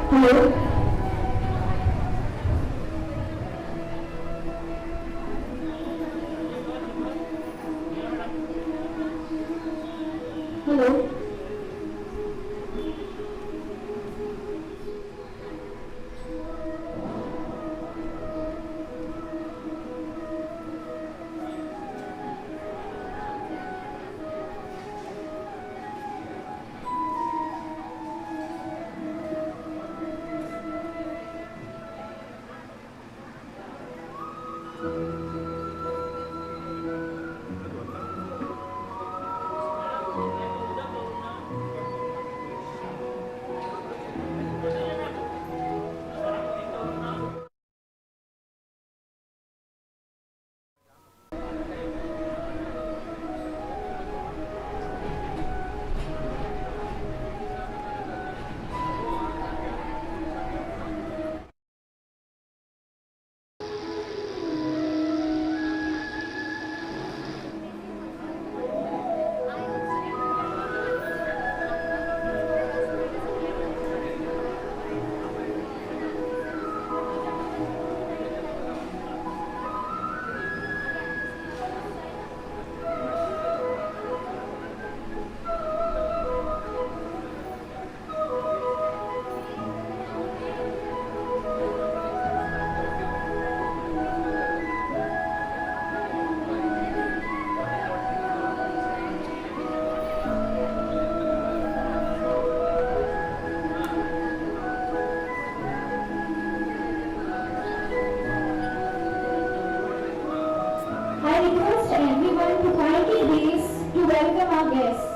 Hello? Hello? I request everyone to kindly raise to welcome our guests.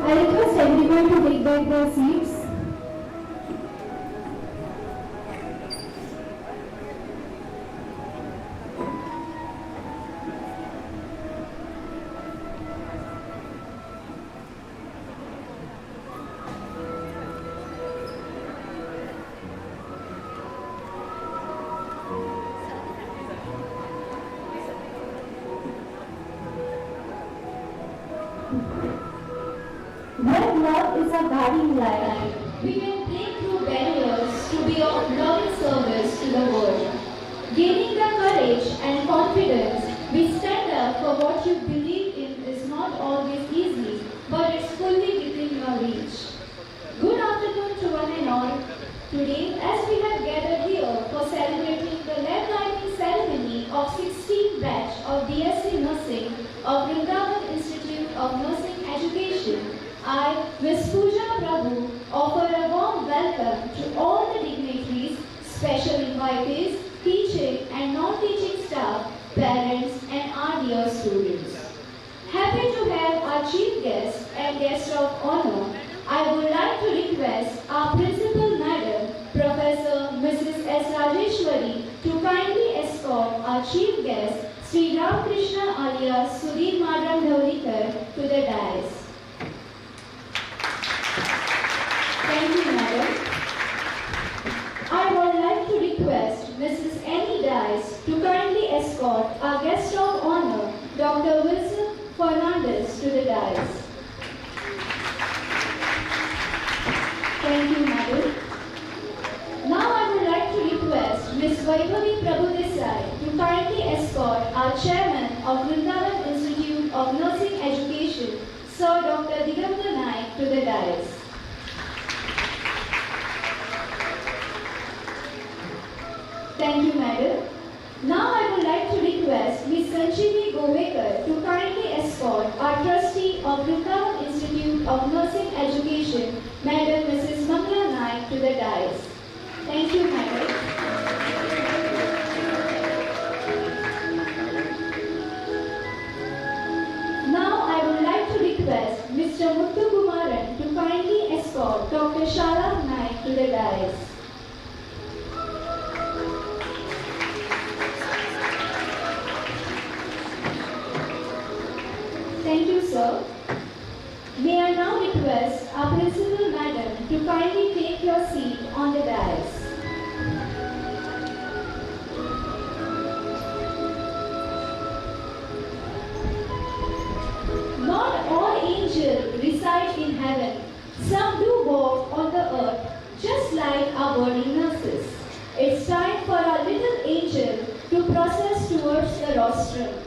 I request everyone to take back their seats. When love is a guiding light, we can break through barriers to be of loving service to the world. Gaining the courage and confidence, we stand up for what you believe in is not always easy, but it's fully within your reach. Good afternoon to one and all. Today, as we have gathered here for celebrating the leg-lighting ceremony of 16th batch of B.Sc Nursing of Vrundavan Institute of Nursing Education, I, Ms. Pooja Prabhu, offer a warm welcome to all the dignitaries, special invitees, teaching and non-teaching staff, parents and our dear students. Happy to have our chief guest and guest of honor. I would like to request our Principal Madam, Professor Mrs. S. Rajeshwari, to kindly escort our chief guest, Sri Ramakrishna alias Sudhir Madram Dhaulikar, to the dais. Thank you, Madam. I would like to request Mrs. Annie Dice to kindly escort our guest of honor, Dr. Wilson Fernandez, to the dais. Thank you, Madam. Now I would like to request Ms. Vaibhavi Prabhudesai to kindly escort our Chairman of Vrundavan Institute of Nursing Education, Sir Dr. Digambar Naik, to the dais. Thank you, Madam. Now I would like to request Ms. Sanjeevi Govekar to of Vrundavan Institute of Nursing Education, Madam Mrs. Mangla Naik, to the dais. Thank you, Madam. Now I would like to request Mr. Muthu Kumaran to kindly escort Dr. Shala Naik to the dais. Thank you, sir. May I now request our Principal Madam to kindly take your seat on the dais. Not all angels reside in heaven. Some do walk on the earth, just like our body nurses. It's time for our little angel to process towards the rostrum.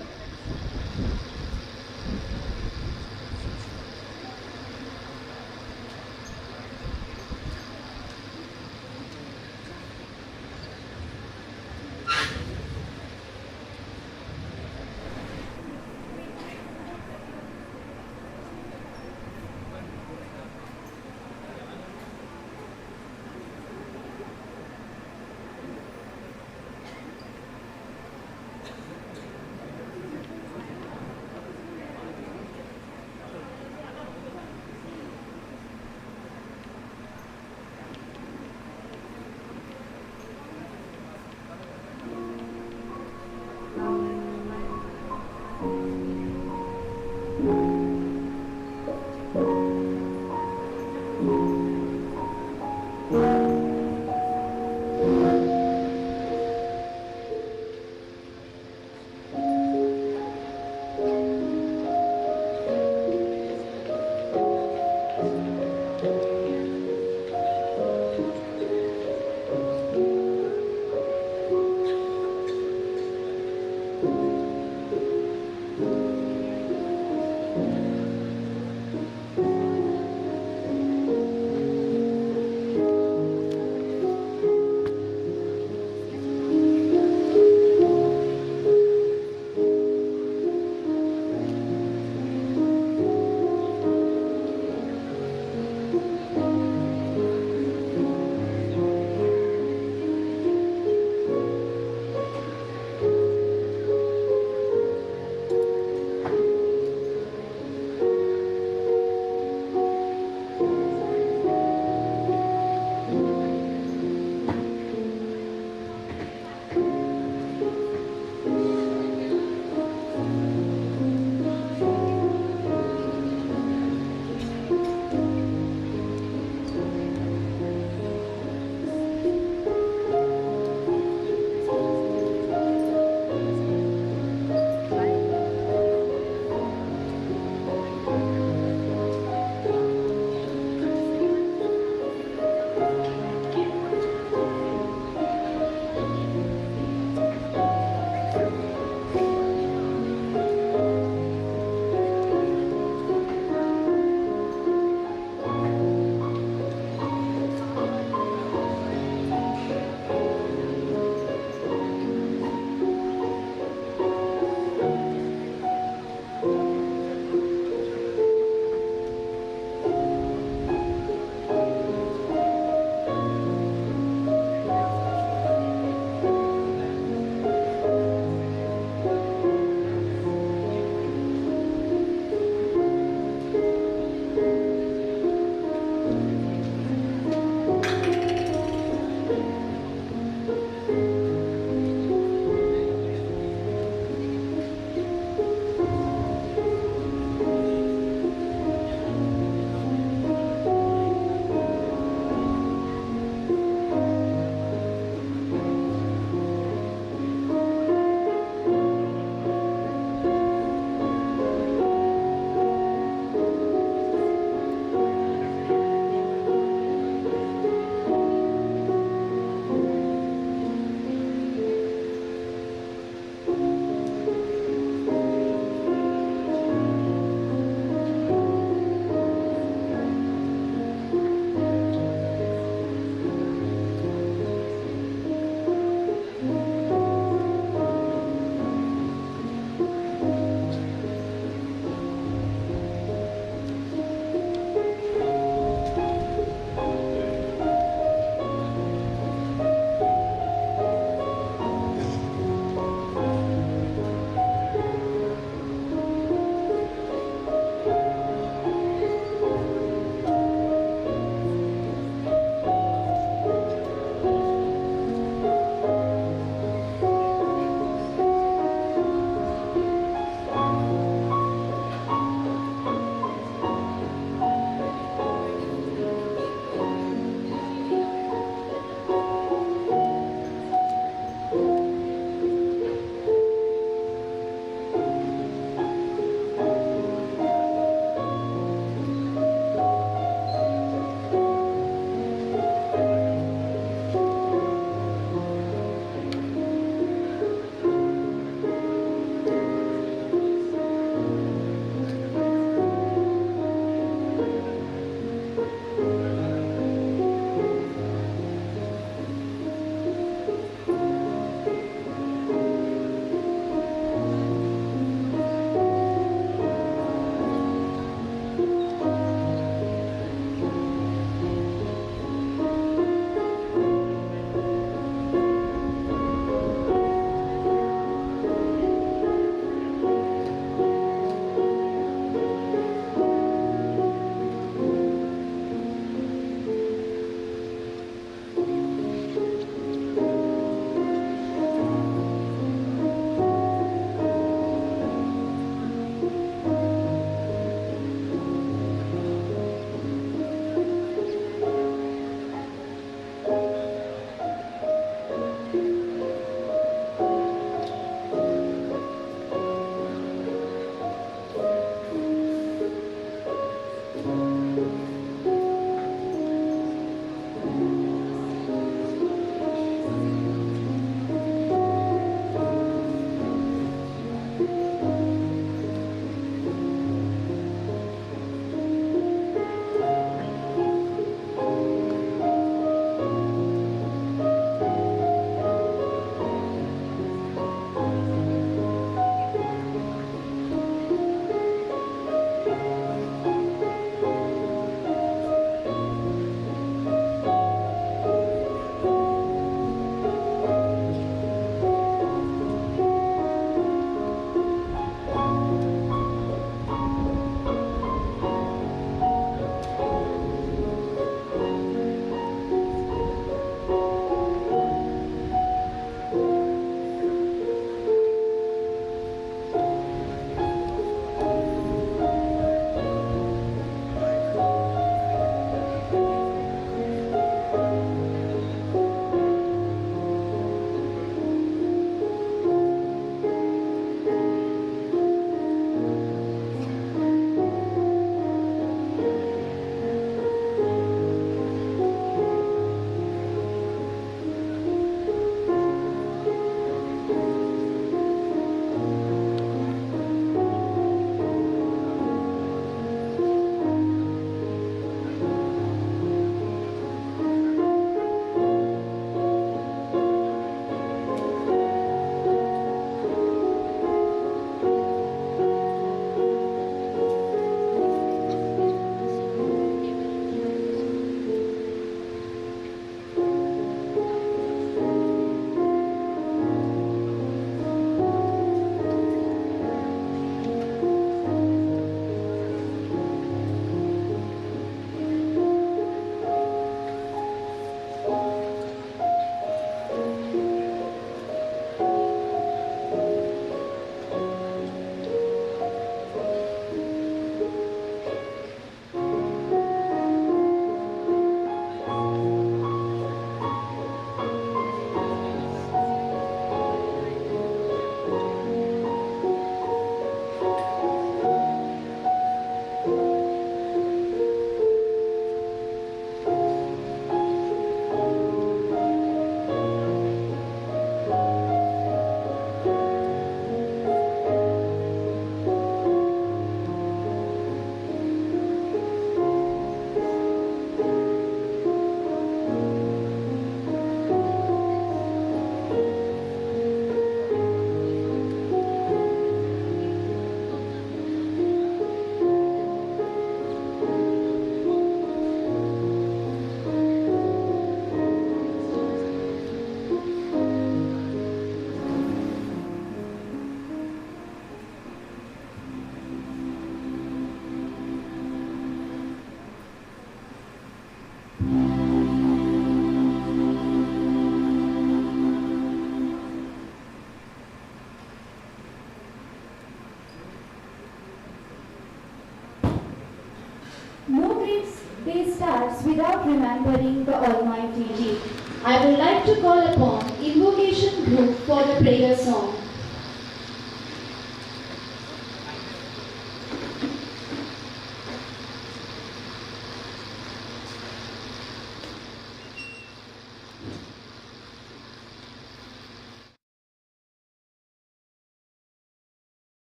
day starts without remembering the Almighty deed. I would like to call upon invocation group for the prayer song.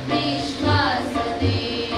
विश्वास दे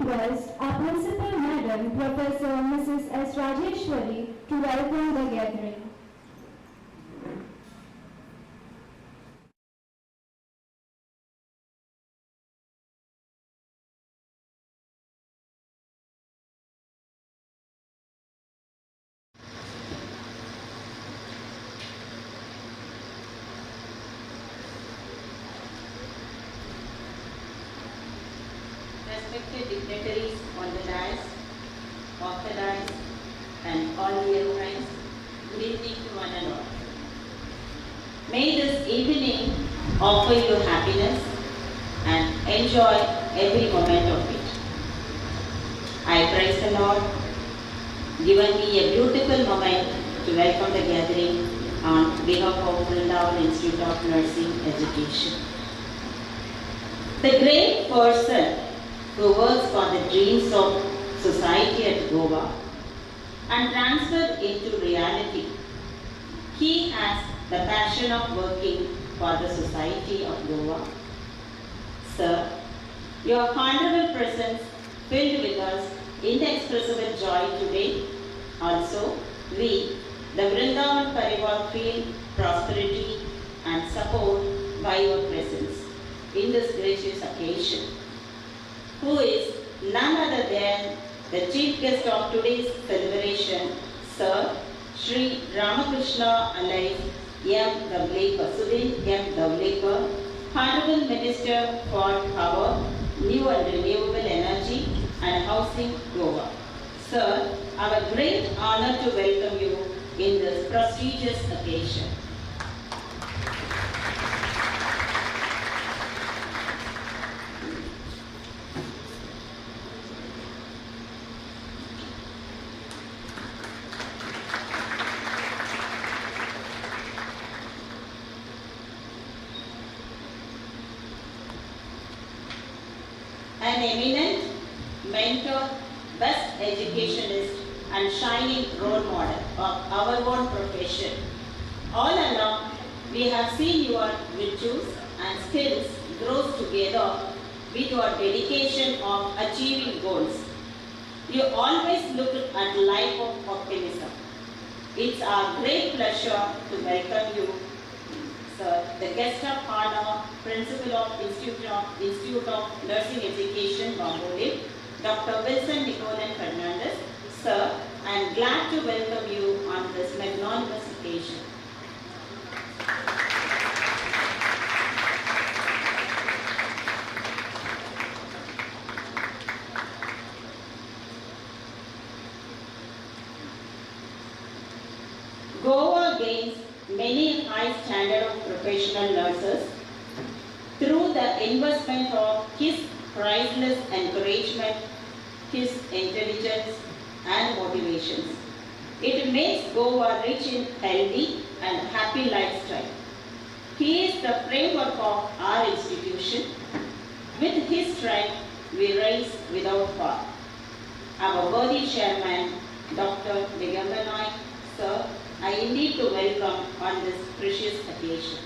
request our Principal Madam, Professor Mrs. S. Rajeshwari, to welcome the gathering. Respected dignitaries on the dais, off the dais, and all dear friends, good evening to one and all. May this evening offer you happiness and enjoy every moment of it. I praise the Lord, given me a beautiful moment to welcome the gathering on behalf of Vrundavan Institute of Nursing Education. The great person who works for the dreams of society at Goa and transferred into reality. He has the passion of working for the society of Goa. Sir, your honorable presence filled with us inexpressible joy today. Also, we, the Vrundavan Parivar, feel prosperity and support by your presence in this gracious occasion. Who is none other than the chief guest of today's celebration, Sir Shri Ramakrishna alias M. Davlekar, Sudin M. Davlekar, Honorable Minister for Power, New and Renewable Energy and Housing, Goa. Sir, our great honor to welcome you in this prestigious occasion. An eminent mentor, best educationist, and shining role model of our own profession. All along, we have seen your virtues and skills grow together with your dedication of achieving goals. You always look at life of optimism. It's our great pleasure to welcome you, Sir, the guest of honor, Principal of Institute of Nursing Education, Bombay, Dr. Wilson Nicolan Fernandez. Sir, I am glad to welcome you on this magnanimous occasion. Goa gains many high standard of professional nurses through the investment of his priceless encouragement, his intelligence and motivations. It makes Goa rich in healthy and happy lifestyle. He is the framework of our institution. With his strength, we rise without fall. Our worthy chairman, Dr. Digambanai, sir, I indeed to welcome on this precious occasion.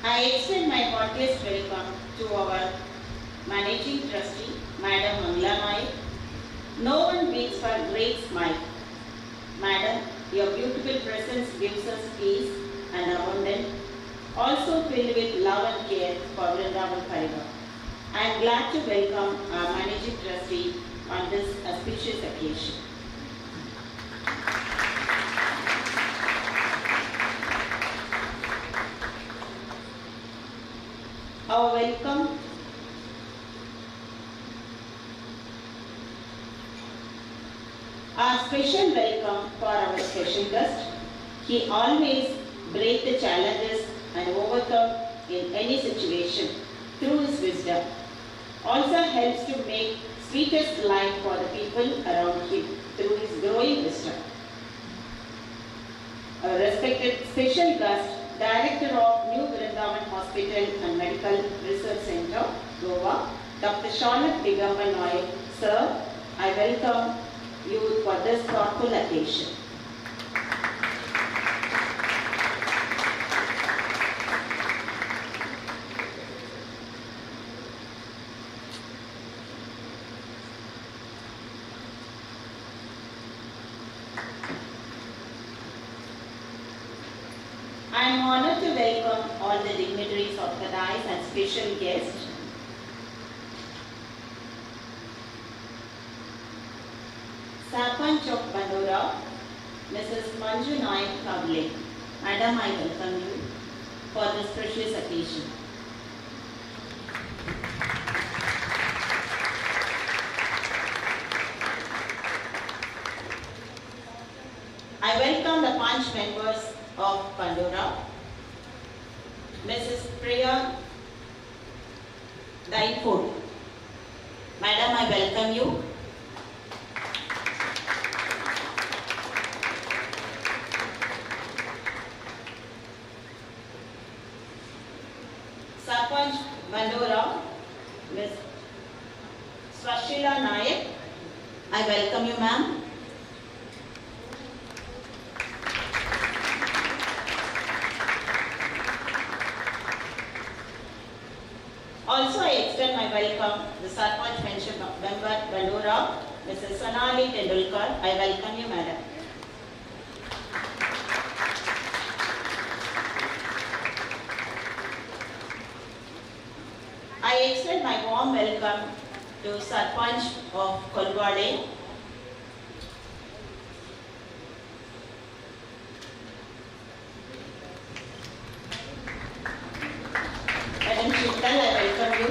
I extend my heartiest welcome to our Managing Trustee, Madam Mangla Naik. No one beats her great smile. Madam, your beautiful presence gives us peace and abundance, also filled with love and care for Vrundavan Parivar. I am glad to welcome our Managing Trustee on this auspicious occasion. Our welcome Our special welcome for our special guest. He always braved the challenges and overcome in any situation through his wisdom. Also helps to make sweetest life for the people around him through his growing wisdom. Our respected special guest, Director of New Vrundavan Hospital and Medical Research Center, Goa, Dr. Charlotte Digambanoy, sir, I welcome you for this thoughtful occasion. I am honored to welcome all the dignitaries of the dais and special guests. Sarpanch of Bandora, Mrs. Manju Naik Kavle. Madam, I welcome you for this precious occasion. I welcome the Panch members of Pandora, Mrs. Priya Daipur. Madam, I welcome you. Sarpanch Bandora, Ms. Swashila Nayak. I welcome you, ma'am. Also, I extend my welcome to the Sarpanch member Bandora, Mrs. Sonali Tendulkar. I welcome you, madam. I extend my warm welcome to Sarpanch of Colvale, Madam Shittal, I welcome you.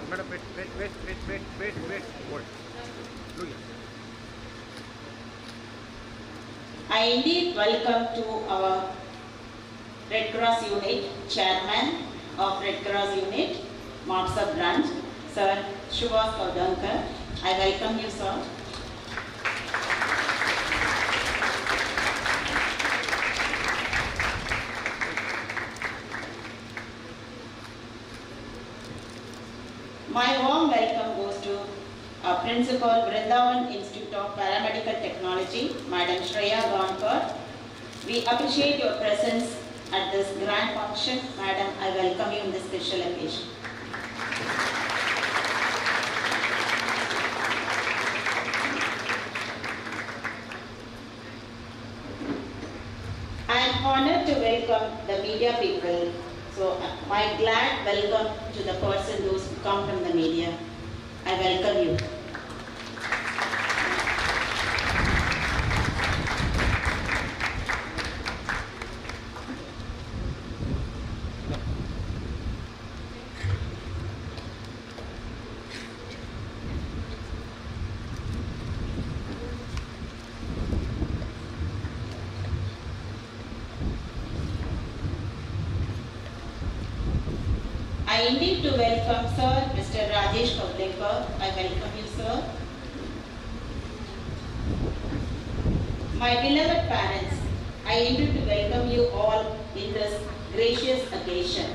Madam, wait. Hold. Louis. I indeed welcome to our Red Cross Unit, Chairman of Red Cross Unit, Marksa Branch, Sir Shubhas Kaudankar. I welcome you, sir. My warm welcome goes to our Principal, Vrundavan Institute of Paramedical Technology, Madam Shreya Gankar. We appreciate your presence at this grand function. Madam, I welcome you in this special occasion. I am honored to welcome the media people. So, my glad welcome to the person who's come from the media. I welcome you. I indeed to welcome Sir Mr. Rajesh Kavlekar. I welcome you, sir. My beloved parents, I indeed to welcome you all in this gracious occasion.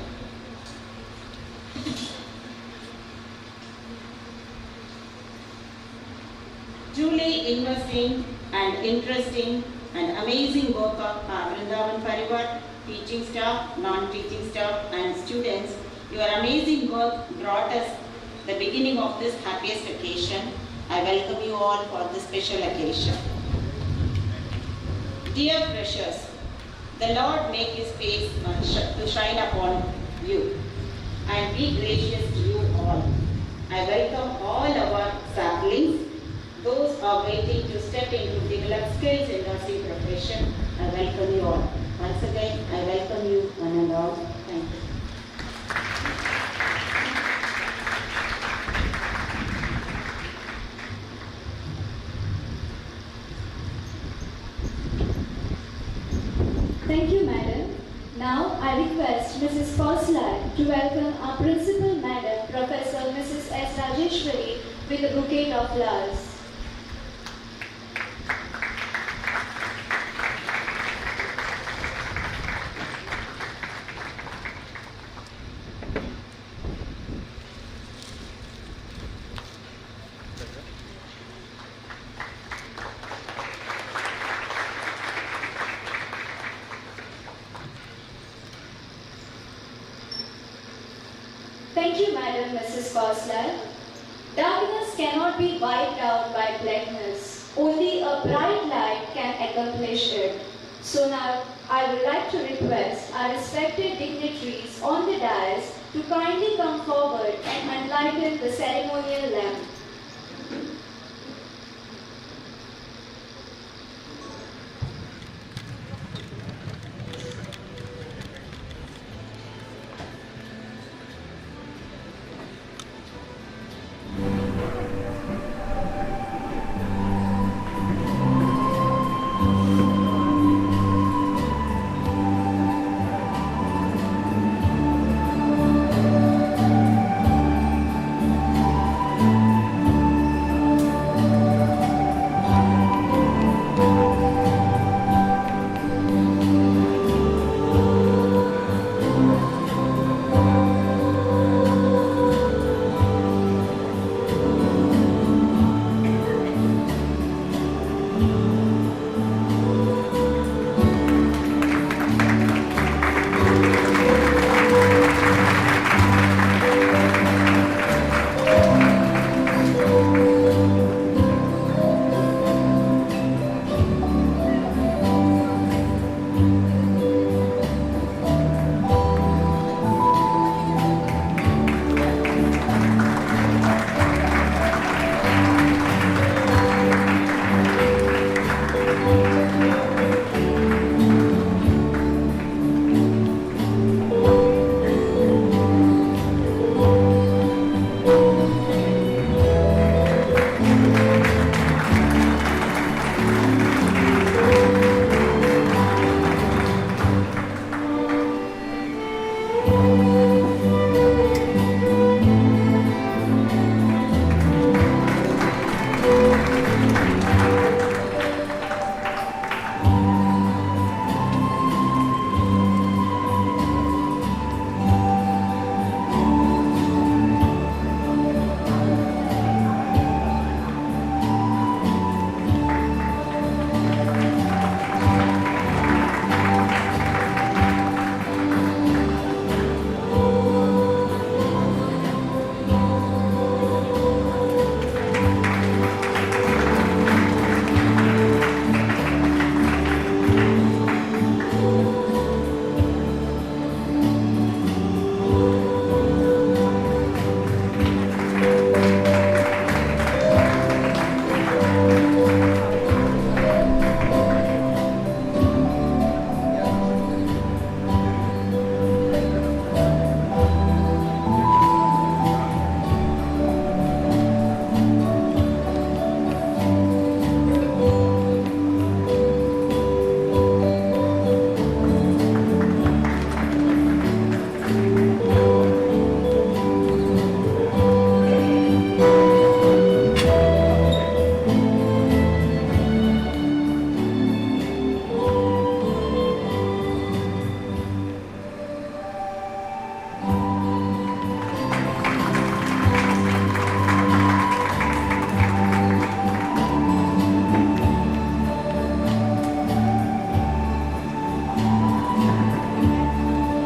Truly investing and interesting and amazing work of Vrundavan Parivar, teaching staff, non-teaching staff and students. Your amazing work brought us the beginning of this happiest occasion. I welcome you all for this special occasion. Dear freshers, the Lord make His face to shine upon you and be gracious to you all. I welcome all our saplings, those who are waiting to step into develop skills in nursing profession. I welcome you all. Once again, I welcome you one and all. Thank you. Thank you, madam. Now I request Mrs. Cordially to welcome our principal madam, Professor Mrs. S. Rajeshwari, with a bouquet of flowers. Thank you, Madam Mrs. Cordially. Darkness cannot be wiped out by blackness. Only a bright light can accomplish it. So now, I would like to request our respected dignitaries on the dais to kindly come forward and enlighten the ceremonial lamp.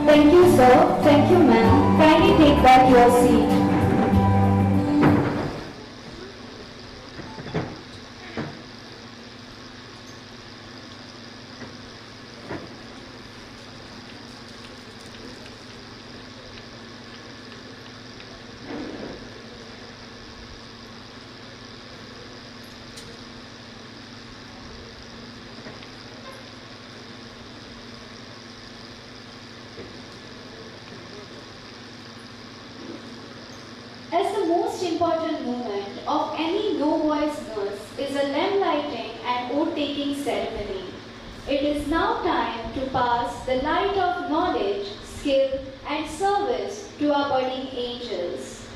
Thank you, sir. Thank you, ma'am. Kindly take back your seat. As the most important moment of any no-voice nurse is a lamp lighting and oath-taking ceremony. It is now time to pass the light of knowledge, skill and service to our budding angels.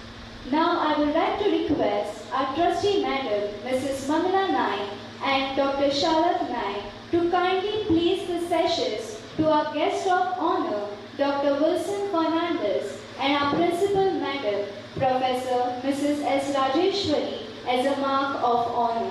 Now I would like to request our trustee madam, Mrs. Mangala Naik and Dr. Sharat Naik to kindly place the sashes to our guest of honor, Dr. Wilson Fernandez, and our principal madam, Professor Mrs. S. Rajeshwari, as a mark of honor.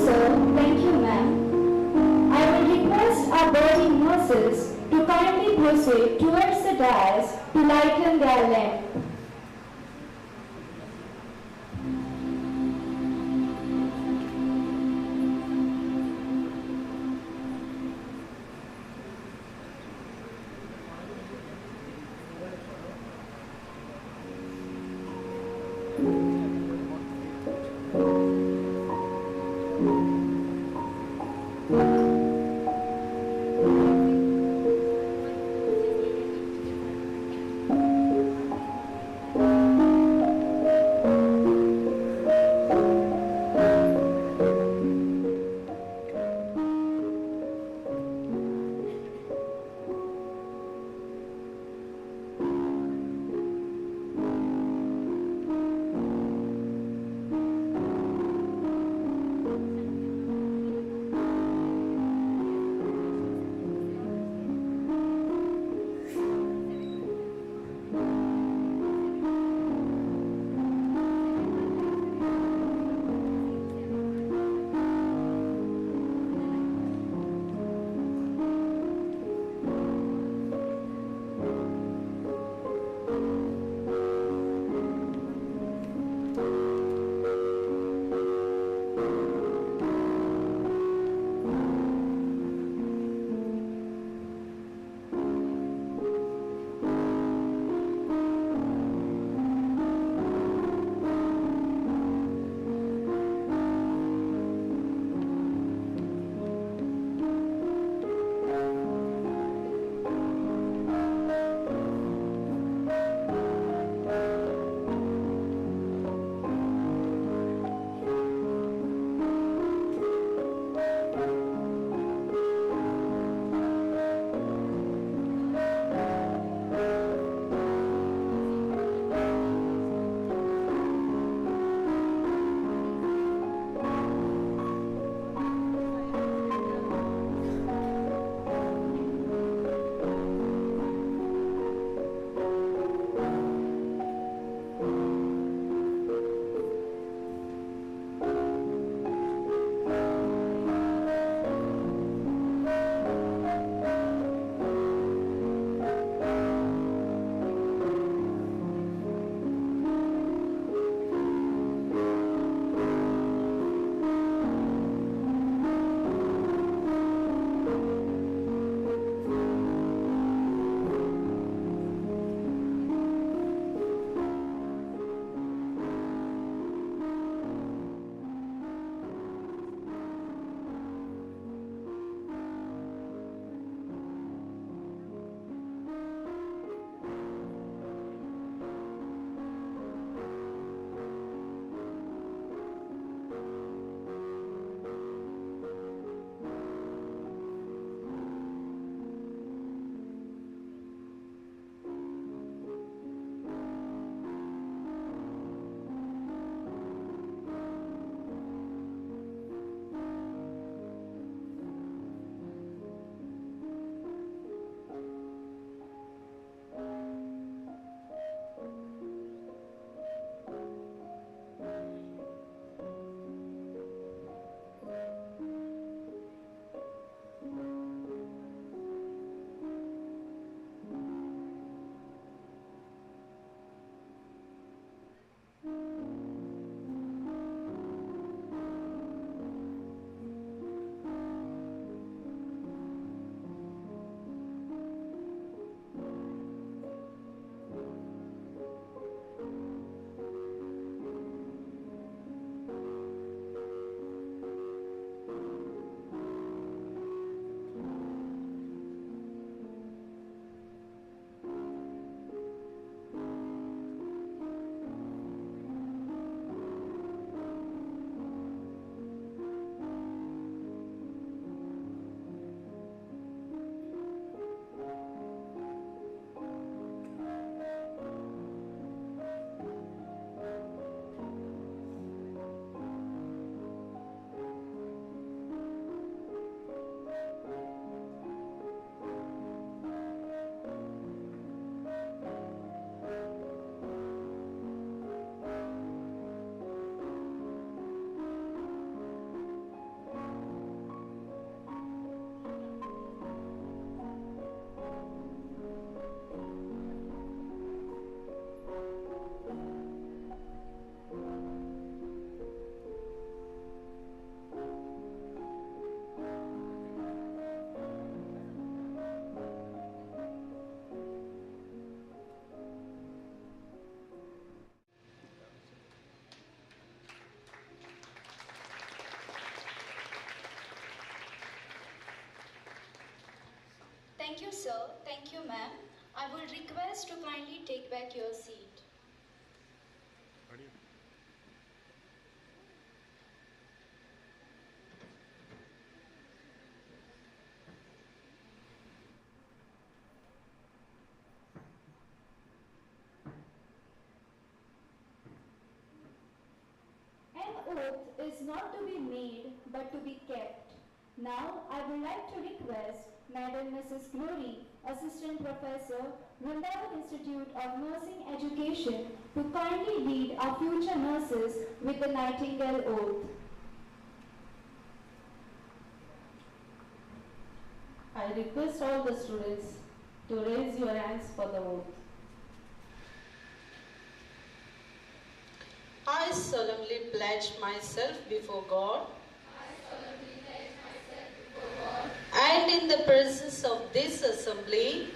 sir. Thank you, ma'am. I will request our boarding nurses to kindly proceed towards the dais to lighten their lamp. you, sir. Thank you, ma'am. I would request to kindly take back your seat. An oath is not to be made but to be kept. Now I would like to request Madam Mrs. Glory, Assistant Professor, Vrundavan Institute of Nursing Education, to kindly lead our future nurses with the Nightingale Oath. I request all the students to raise your hands for the oath. I solemnly pledge myself before God and in the presence of this assembly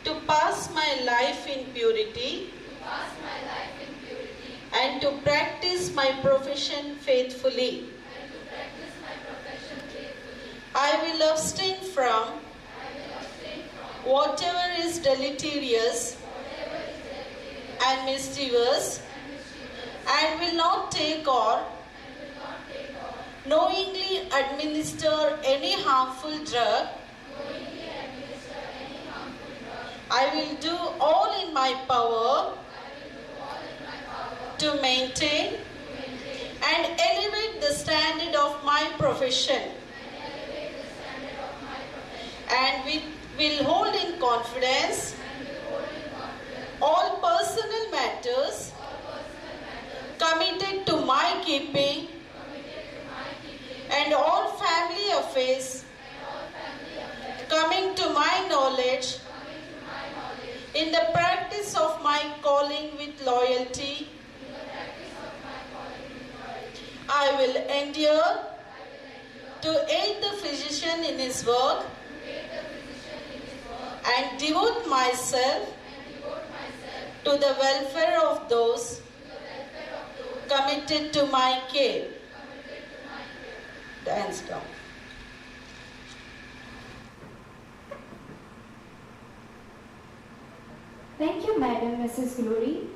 to pass my life in purity and to practice my profession faithfully. I will abstain from whatever is deleterious and mischievous, and will not take or knowingly administer any harmful drug. I will do all in my power to maintain and elevate the standard of my profession, and will hold in confidence all personal matters committed to my keeping and all family affairs coming to my knowledge in the practice of my calling with loyalty. I will endure to aid the physician in his work and devote myself to the welfare of those committed to my care. Hands down. Thank you, Madam Mrs. Glory.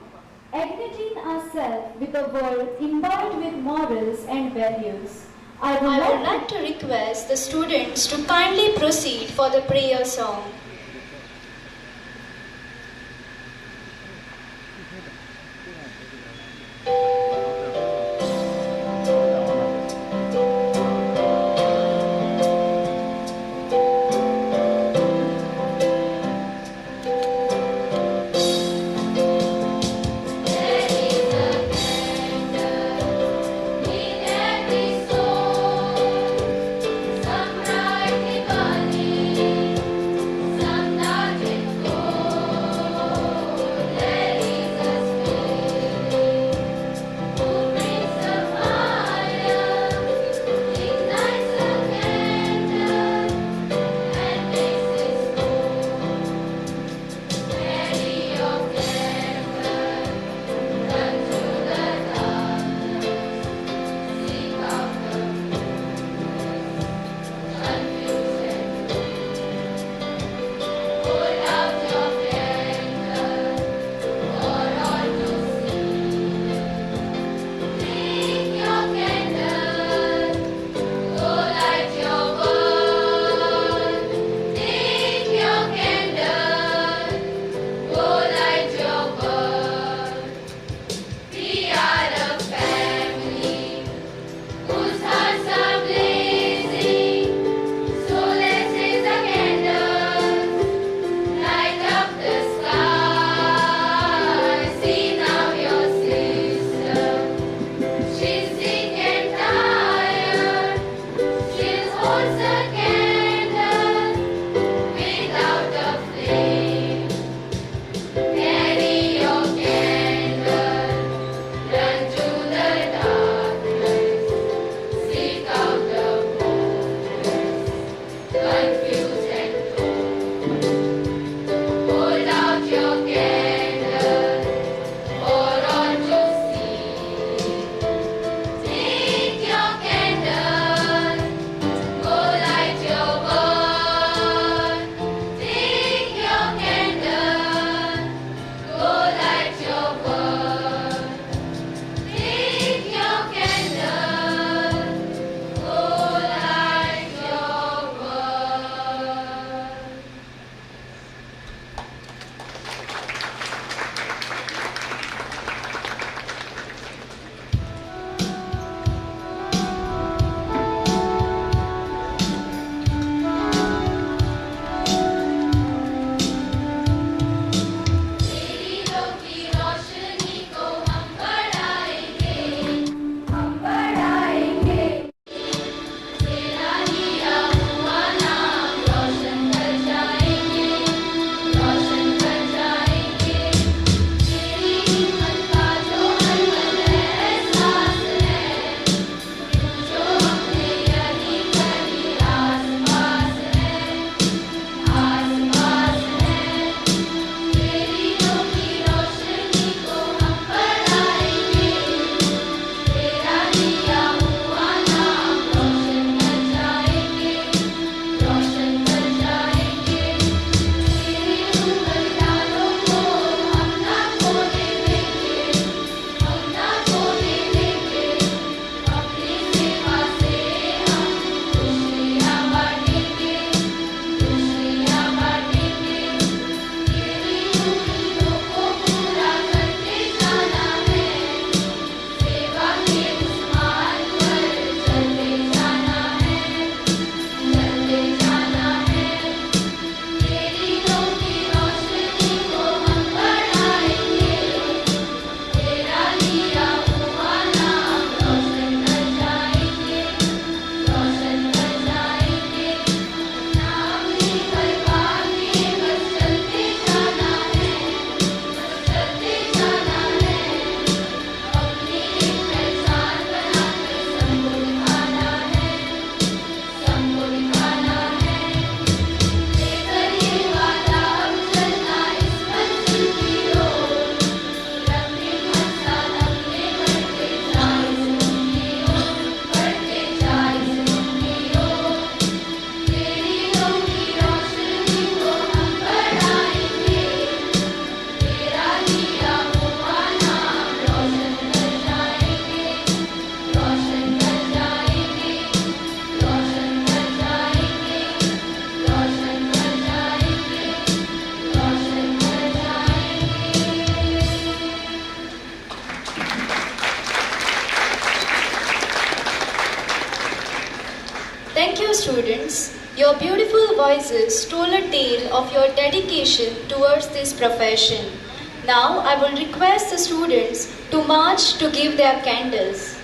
Agitating ourselves with a world imbibed with morals and values, I would like to request the students to kindly proceed for the prayer song. dear students, your beautiful voices told a tale of your dedication towards this profession. Now I will request the students to march to give their candles.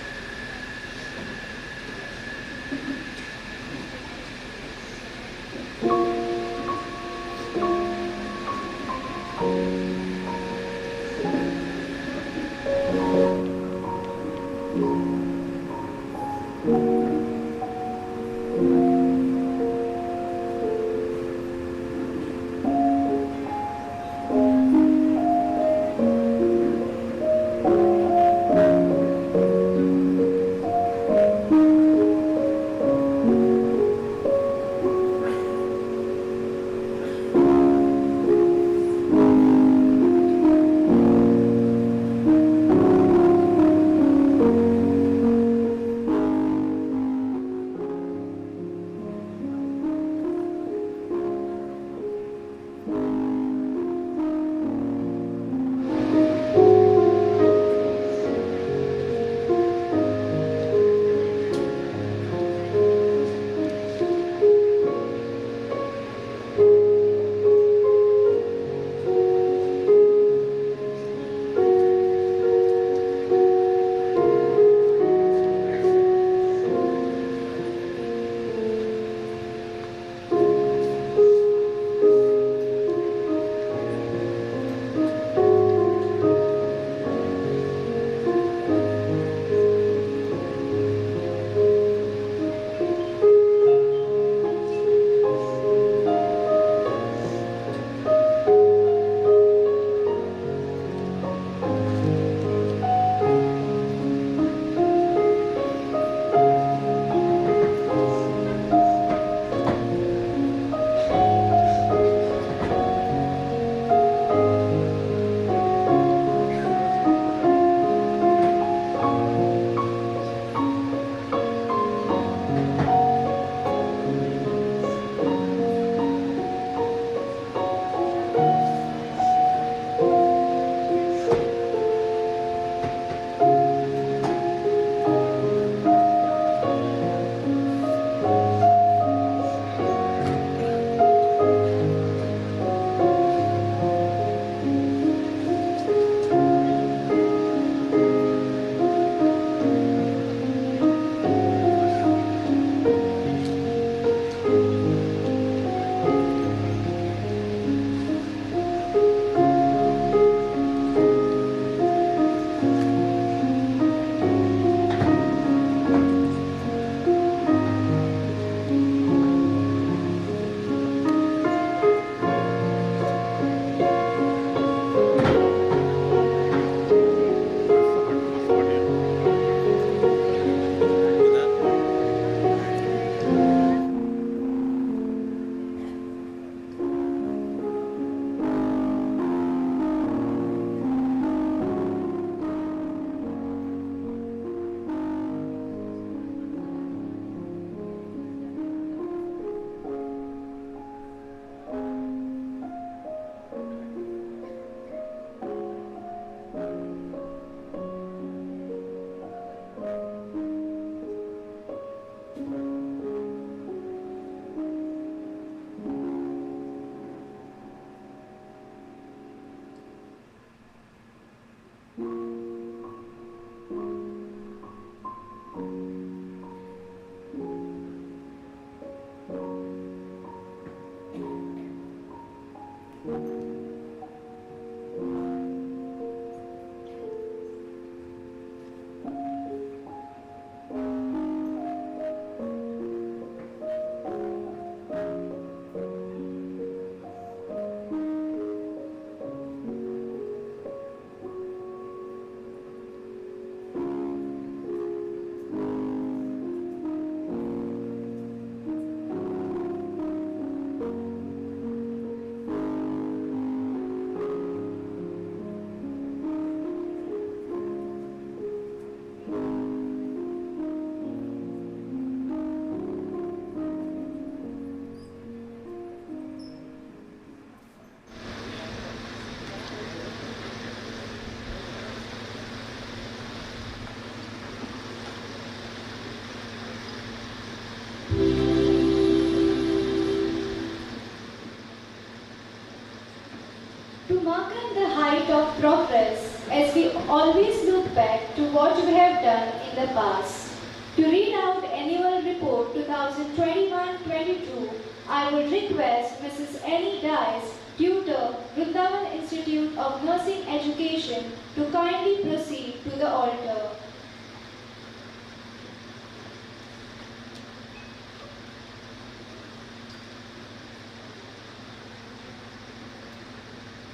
always look back to what we have done in the past. To read out Annual Report 2021-22, I would request Mrs. Annie Dice, Tutor, Vrundavan Institute of Nursing Education, to kindly proceed to the altar.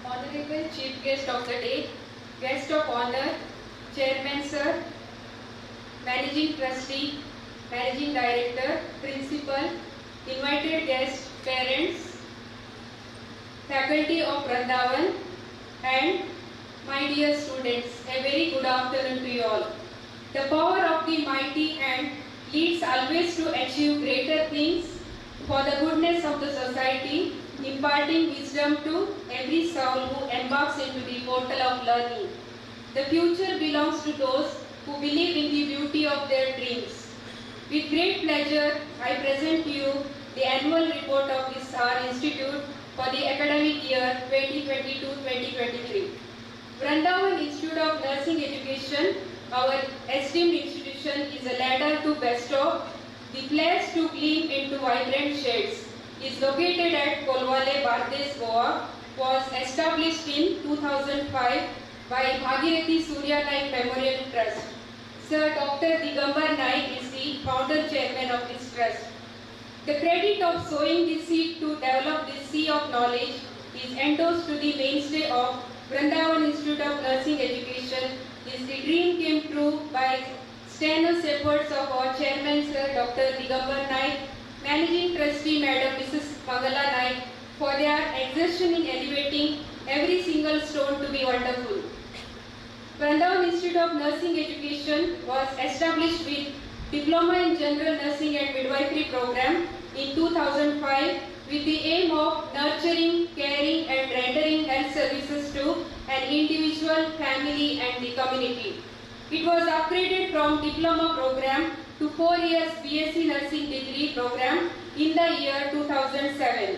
Honorable Chief Guest of the Day, Guest of Honor, Chairman Sir, Managing Trustee, Managing Director, Principal, invited guests, parents, faculty of Vrundavan, and my dear students, a very good afternoon to you all. The power of the mighty and leads always to achieve greater things for the goodness of the society, imparting wisdom to every soul who embarks into the portal of learning. The future belongs to those who believe in the beauty of their dreams. With great pleasure, I present to you the annual report of this our institute for the academic year 2022-2023. Vrundavan Institute of Nursing Education, our esteemed institution, is a ladder to bestow, the place to gleam into vibrant shades. Is located at Colvale, Bangladesh, Goa, was established in 2005 by Bhagirathi Surya Naik Memorial Trust. Sir Dr. Digambar Naik is the founder chairman of this trust. The credit of sowing the seed to develop this sea of knowledge is endorsed to the mainstay of Vrundavan Institute of Nursing Education. Is the dream came true by strenuous efforts of our chairman Sir Dr. Digambar Naik, Managing Trustee Madam Mrs. Mangala Naik, for their exertion in elevating every single stone to be wonderful. Vrundavan Institute of Nursing Education was established with Diploma in General Nursing and Midwifery program in 2005 with the aim of nurturing, caring and rendering health services to an individual, family and the community. It was upgraded from Diploma program to 4 years B.Sc Nursing degree program in the year 2007.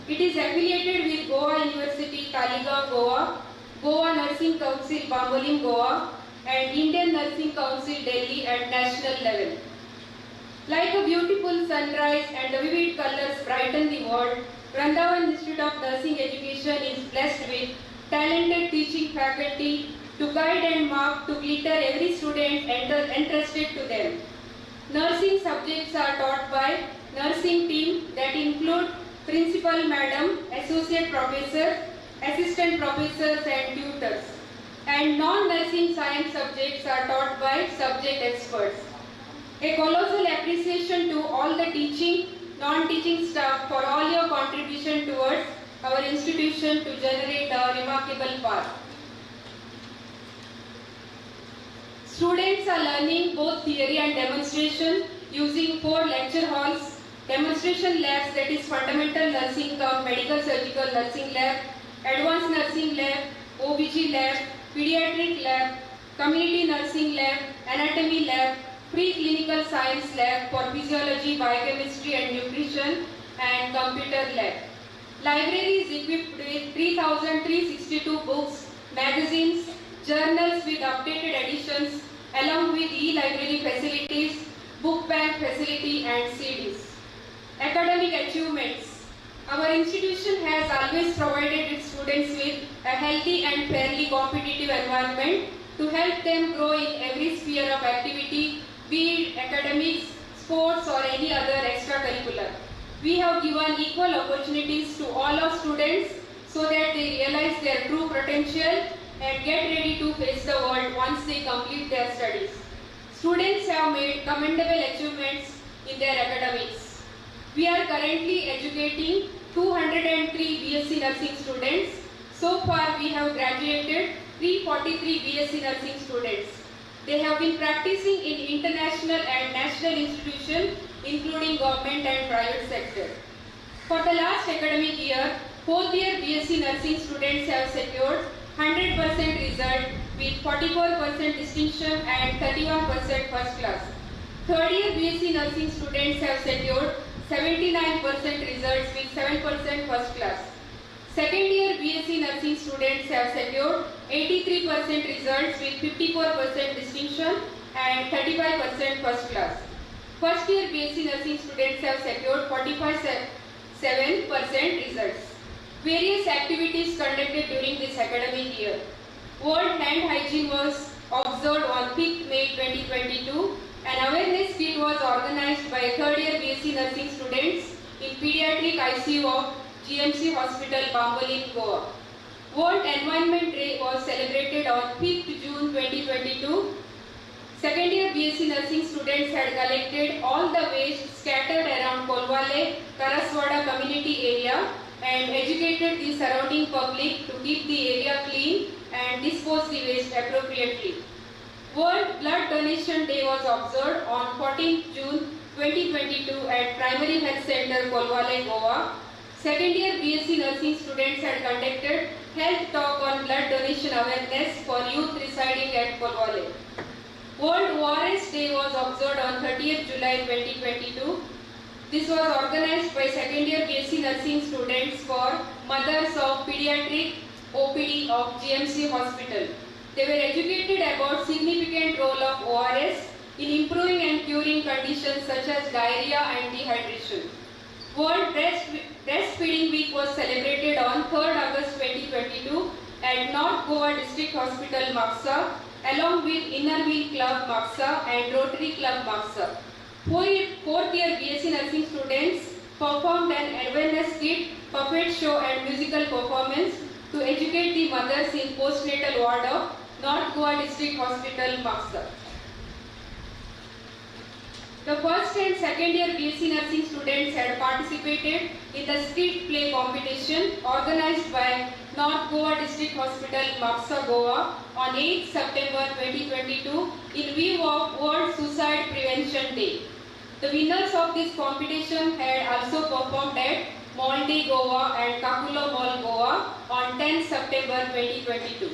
It is affiliated with Goa University, Taligaon, Goa, Goa Nursing Council, Bambolim, Goa, and Indian Nursing Council, Delhi at national level. Like a beautiful sunrise and the vivid colors brighten the world, Vrundavan Institute of Nursing Education is blessed with talented teaching faculty to guide and mark to glitter every student entrusted to them. Nursing subjects are taught by nursing team that include principal madam, associate professor, assistant professors and tutors. And non-nursing science subjects are taught by subject experts. A colossal appreciation to all the teaching, non-teaching staff for all your contribution towards our institution to generate a remarkable path. Students are learning both theory and demonstration using 4 lecture halls, demonstration labs, that is fundamental nursing cum medical surgical nursing lab, advanced nursing lab, OBG lab, pediatric lab, community nursing lab, anatomy lab, pre-clinical science lab for physiology, biochemistry and nutrition, and computer lab. Library is equipped with 3,362 books, magazines, journals with updated editions, along with e-library facilities, book bank facility and CDs. Academic achievements. Our institution has always provided its students with a healthy and fairly competitive environment to help them grow in every sphere of activity, be it academics, sports or any other extracurricular. We have given equal opportunities to all our students so that they realize their true potential and get ready to face the world once they complete their studies. Students have made commendable achievements in their academics. We are currently educating 203 B.Sc nursing students. So far we have graduated 343 B.Sc nursing students. They have been practicing in international and national institutions including government and private sector. For the last academic year, 4th year B.Sc nursing students have secured 100% result with 44% distinction and 31% first class. 3rd year B.Sc nursing students have secured 79% results with 7% first class. Second year B.Sc nursing students have secured 83% results with 54% distinction and 35% first class. First year B.Sc nursing students have secured 45.7% results. Various activities conducted during this academic year. World Hand Hygiene was observed on 5th May 2022. An awareness kit was organized by third year B.Sc nursing students in pediatric ICU of GMC Hospital, Bamboli, Goa. World Environment Day was celebrated on 5th June 2022. Second year B.Sc nursing students had collected all the waste scattered around Colvale, Karaswada community area and educated the surrounding public to keep the area clean and dispose the waste appropriately. World Blood Donation Day was observed on 14th June 2022 at Primary Health Center, Colvale, Goa. Second year B.Sc nursing students had conducted health talk on blood donation awareness for youth residing at Colvale. World ORS Day was observed on 30th July 2022. This was organized by second year B.Sc nursing students for mothers of pediatric OPD of GMC Hospital. They were educated about significant role of ORS in improving and curing conditions such as diarrhea and dehydration. World Breastfeeding Week was celebrated on 3rd August 2022 at North Goa District Hospital, Maksa, along with Inner Wheel Club, Maksa and Rotary Club, Maksa. Fourth year B.Sc nursing students performed an awareness kit, puppet show and musical performance to educate the mothers in postnatal ward of North Goa District Hospital, Maksa. The first and second year B.Sc nursing students had participated in the street play competition organized by North Goa District Hospital, Maksa, Goa on 8th September 2022 in view of World Suicide Prevention Day. The winners of this competition had also performed at Maldi, Goa and Kakulo Mall, Goa on 10th September 2022.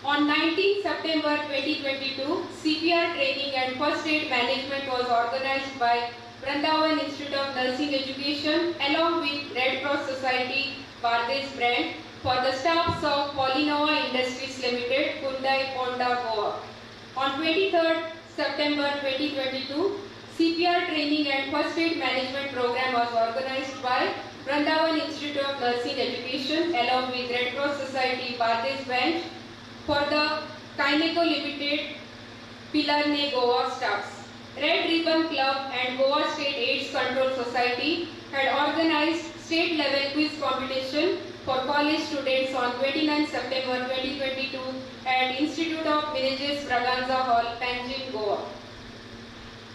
On 19th September 2022, CPR training and first aid management was organized by Vrundavan Institute of Nursing Education along with Red Cross Society, Bardesh brand for the staffs of Polinova Industries Limited, Kundai, Ponda, Goa. On 23rd September 2022, CPR training and first aid management program was organized by Vrundavan Institute of Nursing Education along with Red Cross Society, Bardesh branch for the Kyneco Limited, Pilarne, Goa staffs. Red Ribbon Club and Goa State AIDS Control Society had organized state level quiz competition for college students on 29 September 2022 at Institute of Manages Braganza Hall, Panjim, Goa.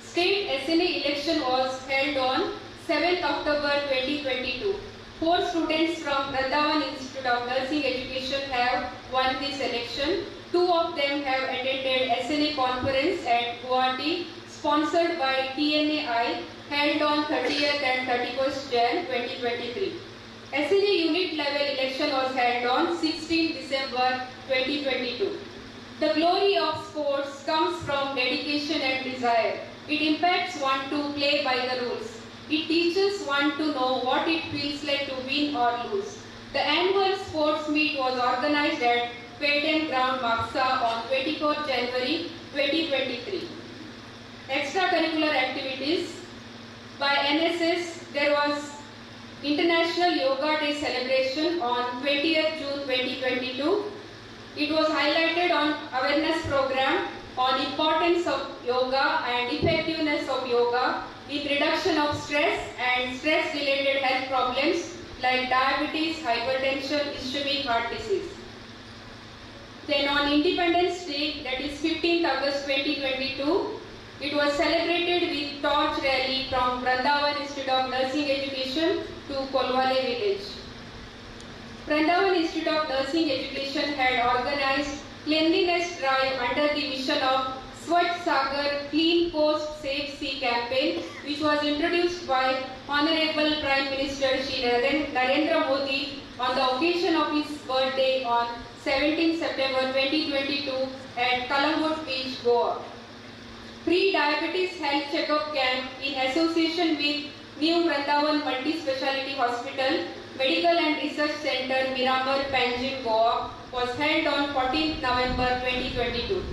State SNA election was held on 7th October 2022. 4 students from Vrundavan Institute of Nursing Education have won this election. 2 of them have attended SNA conference at Guwahati sponsored by TNAI held on 30th and 31st Jan 2023. SNA unit level election was held on 16 December 2022. The glory of sports comes from dedication and desire. It impacts one to play by the rules. It teaches one to know what it feels like to win or lose. The annual sports meet was organized at Paden Ground, Maksa on 24th January 2023. Extracurricular activities. By NSS, there was International Yoga Day celebration on 20th June 2022. It was highlighted on awareness program on importance of yoga and effectiveness of yoga in reduction of stress and stress related health problems like diabetes, hypertension, ischemic heart disease. Then on Independence Day, that is 15th August 2022, it was celebrated with torch rally from Vrundavan Institute of Nursing Education to Colvale village. Vrundavan Institute of Nursing Education had organized cleanliness drive under the mission of Swachh Sagar Clean Coast Safe Sea campaign, which was introduced by Honorable Prime Minister Shri Narendra Modi on the occasion of his birthday on 17 September 2022 at Kalangut Beach, Goa. Pre-diabetes health checkup camp in association with New Vrundavan Multi-Speciality Hospital, Medical and Research Center, Miramar, Panjim, Goa was held on 14th November 2022.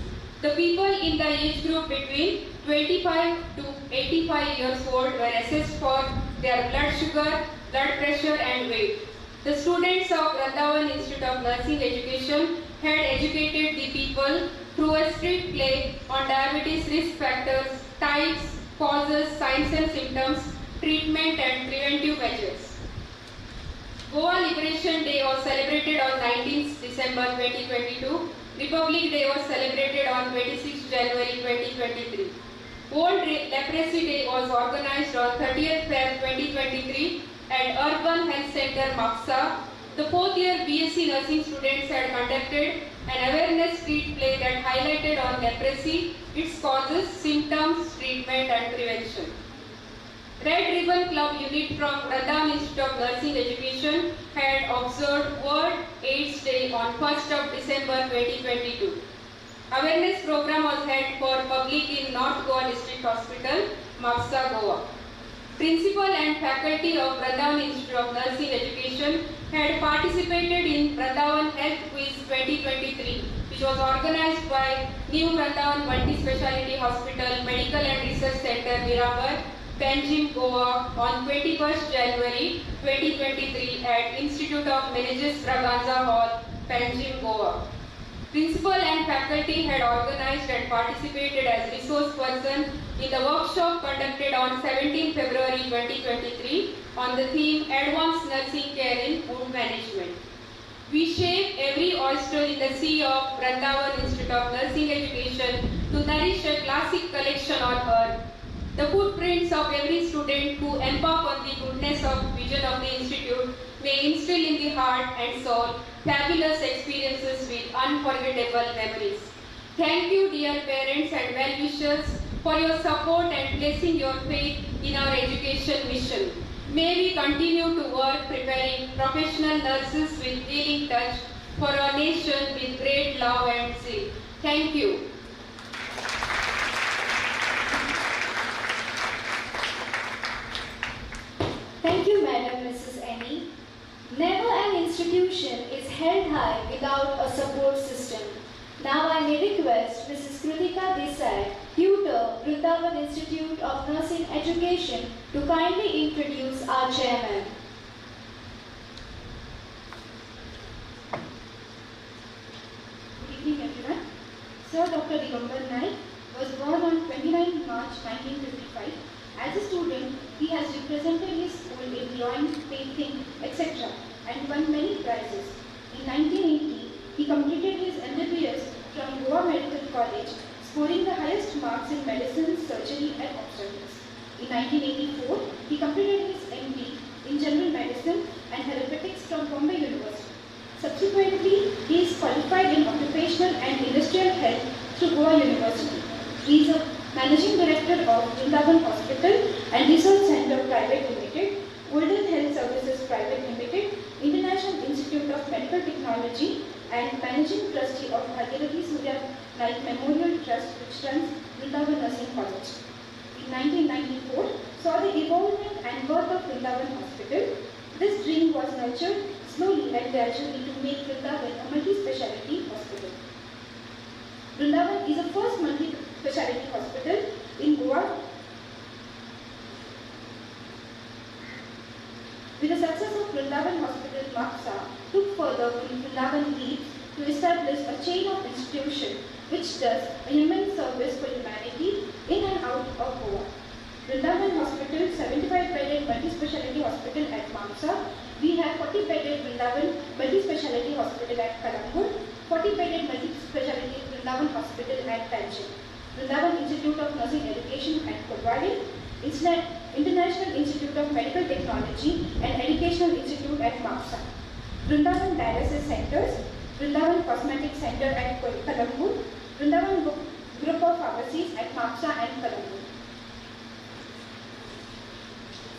The people in the age group between 25 to 85 years old were assessed for their blood sugar, blood pressure and weight. The students of Vrundavan Institute of Nursing Education had educated the people through a street play on diabetes risk factors, types, causes, signs and symptoms, treatment and preventive measures. Goa Liberation Day was celebrated on 19th December 2022. Republic Day was celebrated on 26th January 2023. World Leprosy Day was organized on 30th February 2023 at Urban Health Center, Maksa. The fourth year B.Sc nursing students had conducted an awareness street play that highlighted on leprosy, its causes, symptoms, treatment and prevention. Red Ribbon Club unit from Vrundavan Institute of Nursing Education had observed World AIDS Day on 1st of December 2022. Awareness program was held for public in North Goa District Hospital, Maksa, Goa. Principal and faculty of Vrundavan Institute of Nursing Education had participated in Vrundavan Health Quiz 2023, which was organized by New Vrundavan Multi-Speciality Hospital, Medical and Research Center, Miramar, Panjim, Goa on 21st January 2023 at Institute of Managers Braganza Hall, Panjim, Goa. Principal and faculty had organized and participated as resource person in the workshop conducted on 17 February 2023 on the theme Advanced Nursing Care in Wound Management. We shape every oyster in the sea of Vrundavan Institute of Nursing Education to nourish a classic collection on earth. The footprints of every student who embark on the goodness of vision of the Institute may instill in the heart and soul fabulous experiences with unforgettable memories. Thank you, dear parents and well-wishers, for your support and placing your faith in our education mission. May we continue to work preparing professional nurses with healing touch for our nation with great love and zeal. Thank you. Thank you, Madam Mrs. Annie. Never an institution is held high without a support system. Now I may request Mrs. Kritika Desai, tutor, Vrundavan Institute of Nursing Education, to kindly introduce our chairman. Good evening, everyone. Sir Dr. Digambar Naik was born on 29 March 1955. As a student, he has represented his school in drawing, painting, etc. and won many prizes. In 1980, he completed his MBBS from Goa Medical College, scoring the highest marks in medicine, surgery and obstetrics. In 1984, he completed his MD in General Medicine and Therapeutics from Bombay University. Subsequently, he is qualified in Occupational and Industrial Health through Goa University. He is a Managing Director of Vrundavan Hospital and Research Center Private Limited, Golden Health Services Private Limited, International Institute of Medical Technology, and Managing Trustee of Bhagirathi Surya Naik Memorial Trust, which runs Vrundavan Nursing College. In 1994, saw the evolvement and birth of Vrundavan Hospital. This dream was nurtured slowly and gradually to make Vrundavan a multi-speciality hospital. Vrundavan is the first multi-speciality hospital in Goa. With the success of Vrundavan Hospital, Maksa took further from Vrundavan leads to establish a chain of institutions which does a human service for humanity in and out of Goa. Vrundavan Hospital, 75-bedded multi-speciality hospital at Maksa. We have 40-bedded Vrundavan multi-speciality hospital at Colvale, 40-bedded multi-speciality Vrundavan Hospital at Panjim, Vrundavan Institute of Nursing Education at Cordially, International Institute of Medical Technology and Educational Institute at Maksa, Vrundavan Dialysis Centers, Vrundavan Cosmetic Center at Colvale, Vrundavan Group of Pharmacies at Maksa and Colvale.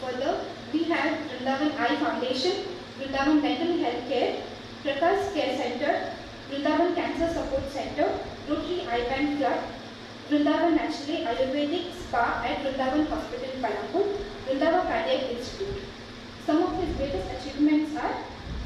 Further, we have Vrundavan Eye Foundation, Vrundavan Mental Health Care, Prakash Care Center, Vrundavan Cancer Support Center, Rotary Eye Bank Club, Vrundavan Naturally Ayurvedic Spa at Vrundavan Hospital, Palampur, Vrundavan Cardiac Institute. Some of his greatest achievements are: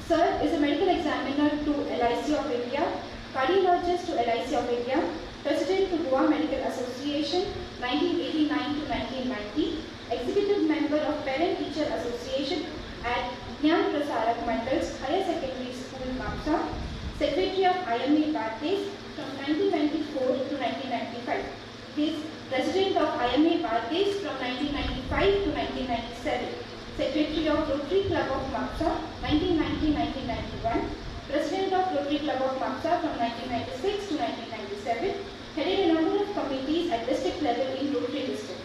Sir is a medical examiner to LIC of India, cardiologist to LIC of India, President to Goa Medical Association 1989 to 1990, Executive Member of Parent Teacher Association at Gyan Prasarak Mandal's Higher Secondary School, Mapsa, Secretary of IMA Bhardesh from 1994 to 1995. He is President of IMA Bhardesh from 1995 to 1997. Secretary of Rotary Club of Mapsa 1990-1991. President of Rotary Club of Mapsa from 1996 to 1997. Headed a number of committees at district level in Rotary District.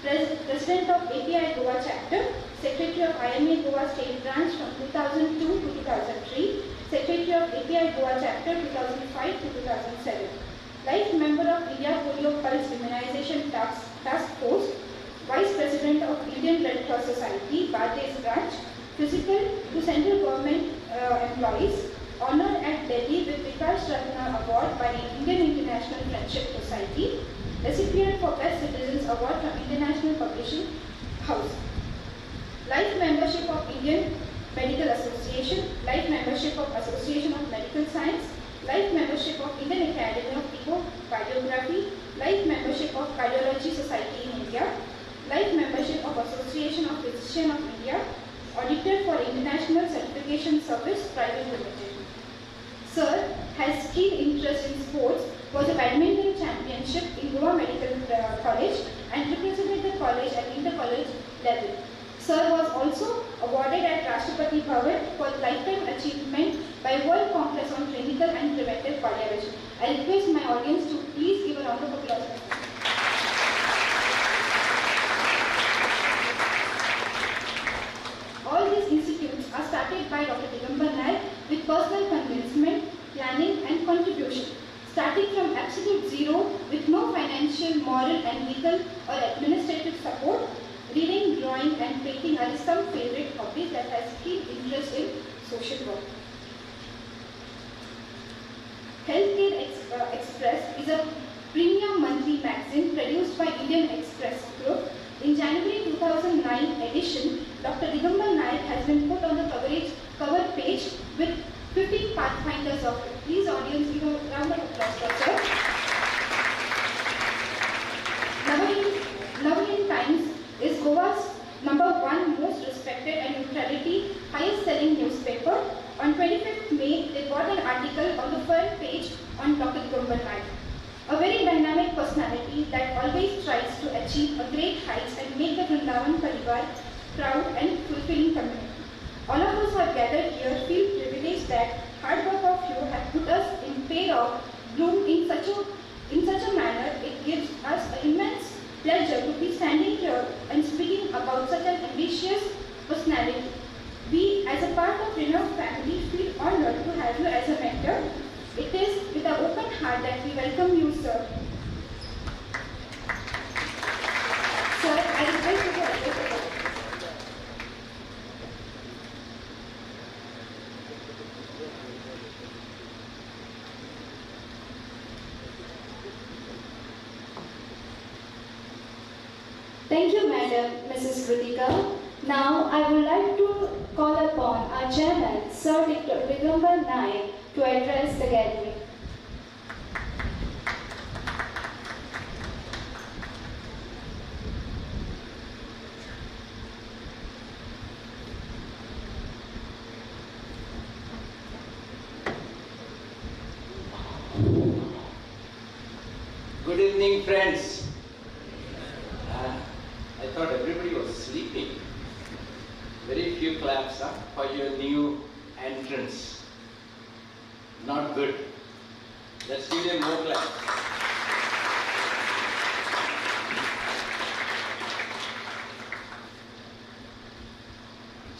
President of API Goa Chapter, Secretary of IMA Goa State Branch from 2002 to 2003, Secretary of API Goa Chapter 2005 to 2007. Life Member of India Polio Pulse Immunization Task Force, Vice President of Indian Red Cross Society, Bhardesh Branch, Physical to Central Government Employees, honored at Delhi with Vikas Ratna Award by the Indian International Friendship Society, recipient for Best Citizens Award from International Publishing House. Life membership of Indian Medical Association, life membership of Association of Medical Science, life membership of Indian Academy of Echocardiography, life membership of Cardiology Society in India, life membership of Association of Physicians of India, auditor for International Certification Service Private Limited. Sir has keen interest in sports, was a badminton championship in Goa Medical College and represented the college at inter-college level. Sir was also awarded at Rashtrapati Bhavan for lifetime achievement by World Congress on Clinical and Preventive Cardiology. I request my audience to please give a round of applause. All these institutes are started by Dr. Digambar Naik with personal convincement, planning and contribution. Starting from absolute zero with no financial, moral and legal or administrative support, reading, drawing and painting are some favorite hobbies that has keen interest in social work. Healthcare Express is a premium monthly magazine produced by Indian Express Group. In January 2009 edition, Dr. Digambar Naik has been put on the cover page with 15 pathfinders of it. Please audience give a round of applause for sir. Navahin Times is Goa's #1 most respected and neutrality highest selling newspaper. On 25th May, they got an article on the front page on Dr. Digambar Naik. A very dynamic personality that always tries to achieve a great heights and make the Vrundavan Parivar proud and fulfilling community. All of us who have gathered here feel privileged that hard work of you have put us in pair of bloom in such a manner. It gives us an immense pleasure to be standing here and speaking about such an ambitious personality. We, as a part of Renowned family, feel honored to have you as a mentor. It is with an open heart that we welcome you, sir. Sir, I request you to address the board. Thank you, Madam Mrs. Kritika. Now, I would like to call upon our chairman, Sir Digambar Naik, to address the gathering. Good evening, friends. I thought everybody was sleeping. Very few claps for your new entrance. Not good. Let's give them more claps.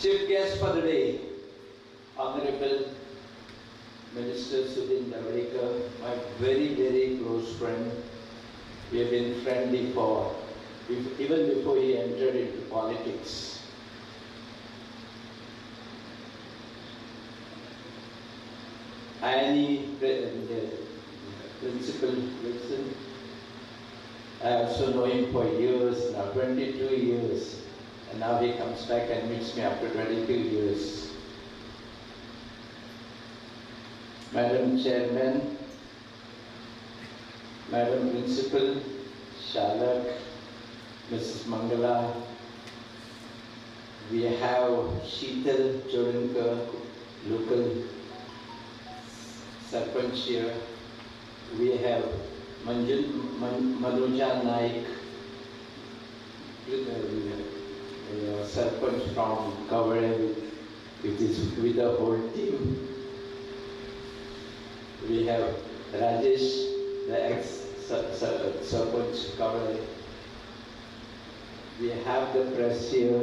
Chief guest for the day, Honorable Minister Sudhin Dhawadekar, my very, very close friend. We have been friendly for even before he entered into politics. Annie, Principal Wilson, I also know him for years now, 22 years. And now he comes back and meets me after 22 years. Madam Chairman, Madam Principal, Shalak, Mrs. Mangala, we have Sheetal Chodankar, local Sarpanch here. We have Manuja Naik, Sarpanch from Cordially with the whole team. We have Rajesh, the ex-Sarpanch Cordially. We have the press here,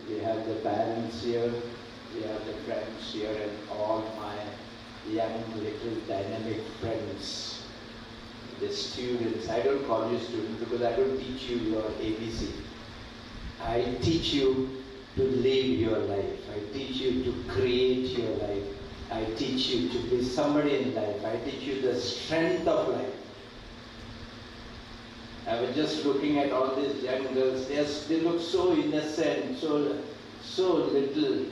we have the parents here, we have the friends here, and all my young little dynamic friends, the students. I don't call you students because I don't teach you your ABC. I teach you to live your life. I teach you to create your life. I teach you to be somebody in life. I teach you the strength of life. I was just looking at all these young girls. They look so innocent, so little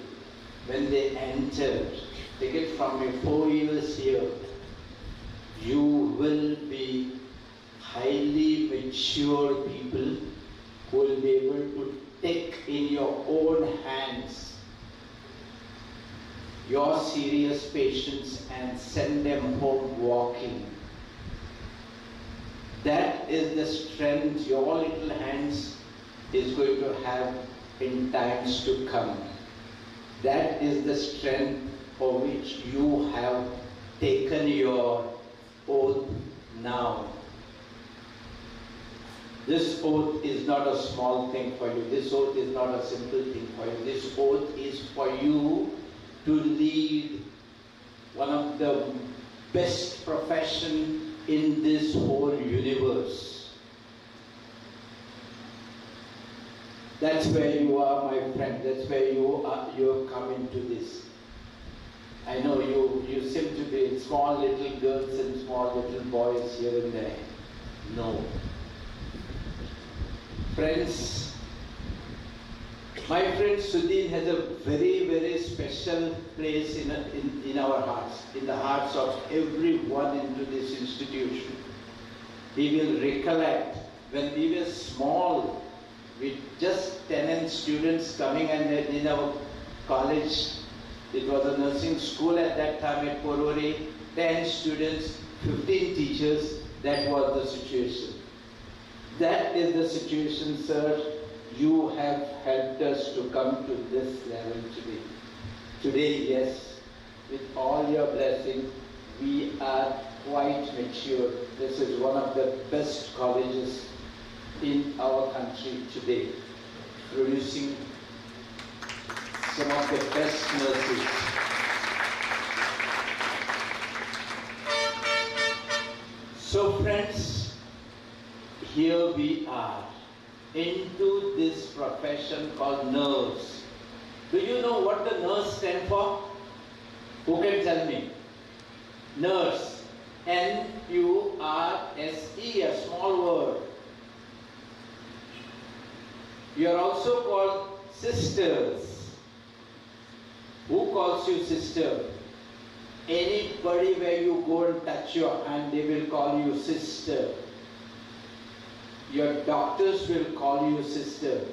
when they entered. Take it from me, 4 years here. You will be highly mature people who will be able to take in your own hands your serious patients and send them home walking. That is the strength your little hands is going to have in times to come. That is the strength for which you have taken your oath now. This oath is not a small thing for you. This oath is not a simple thing for you. This oath is for you to lead one of the best profession in this whole universe. That's where you are, my friend. That's where you have come into this. I know you seem to be small little girls and small little boys here and there. No. Friends, my friend Sudhin has a very, very special place in our hearts, in the hearts of everyone into this institution. He will recollect when we were small, with just 10 students coming, and in our college, it was a nursing school at that time at Porori, 10 students, 15 teachers. That was the situation. That is the situation, sir. You have helped us to come to this level today. Today, yes, with all your blessing, we are quite mature. This is one of the best colleges in our country today, producing some of the best nurses. So friends, here we are into this profession called nurse. Do you know what the nurse stands for? Who can tell me? Nurse. N-U-R-S-E, a small word. You are also called sisters. Who calls you sister? Anybody where you go and touch your hand, they will call you sister. Your doctors will call you sister.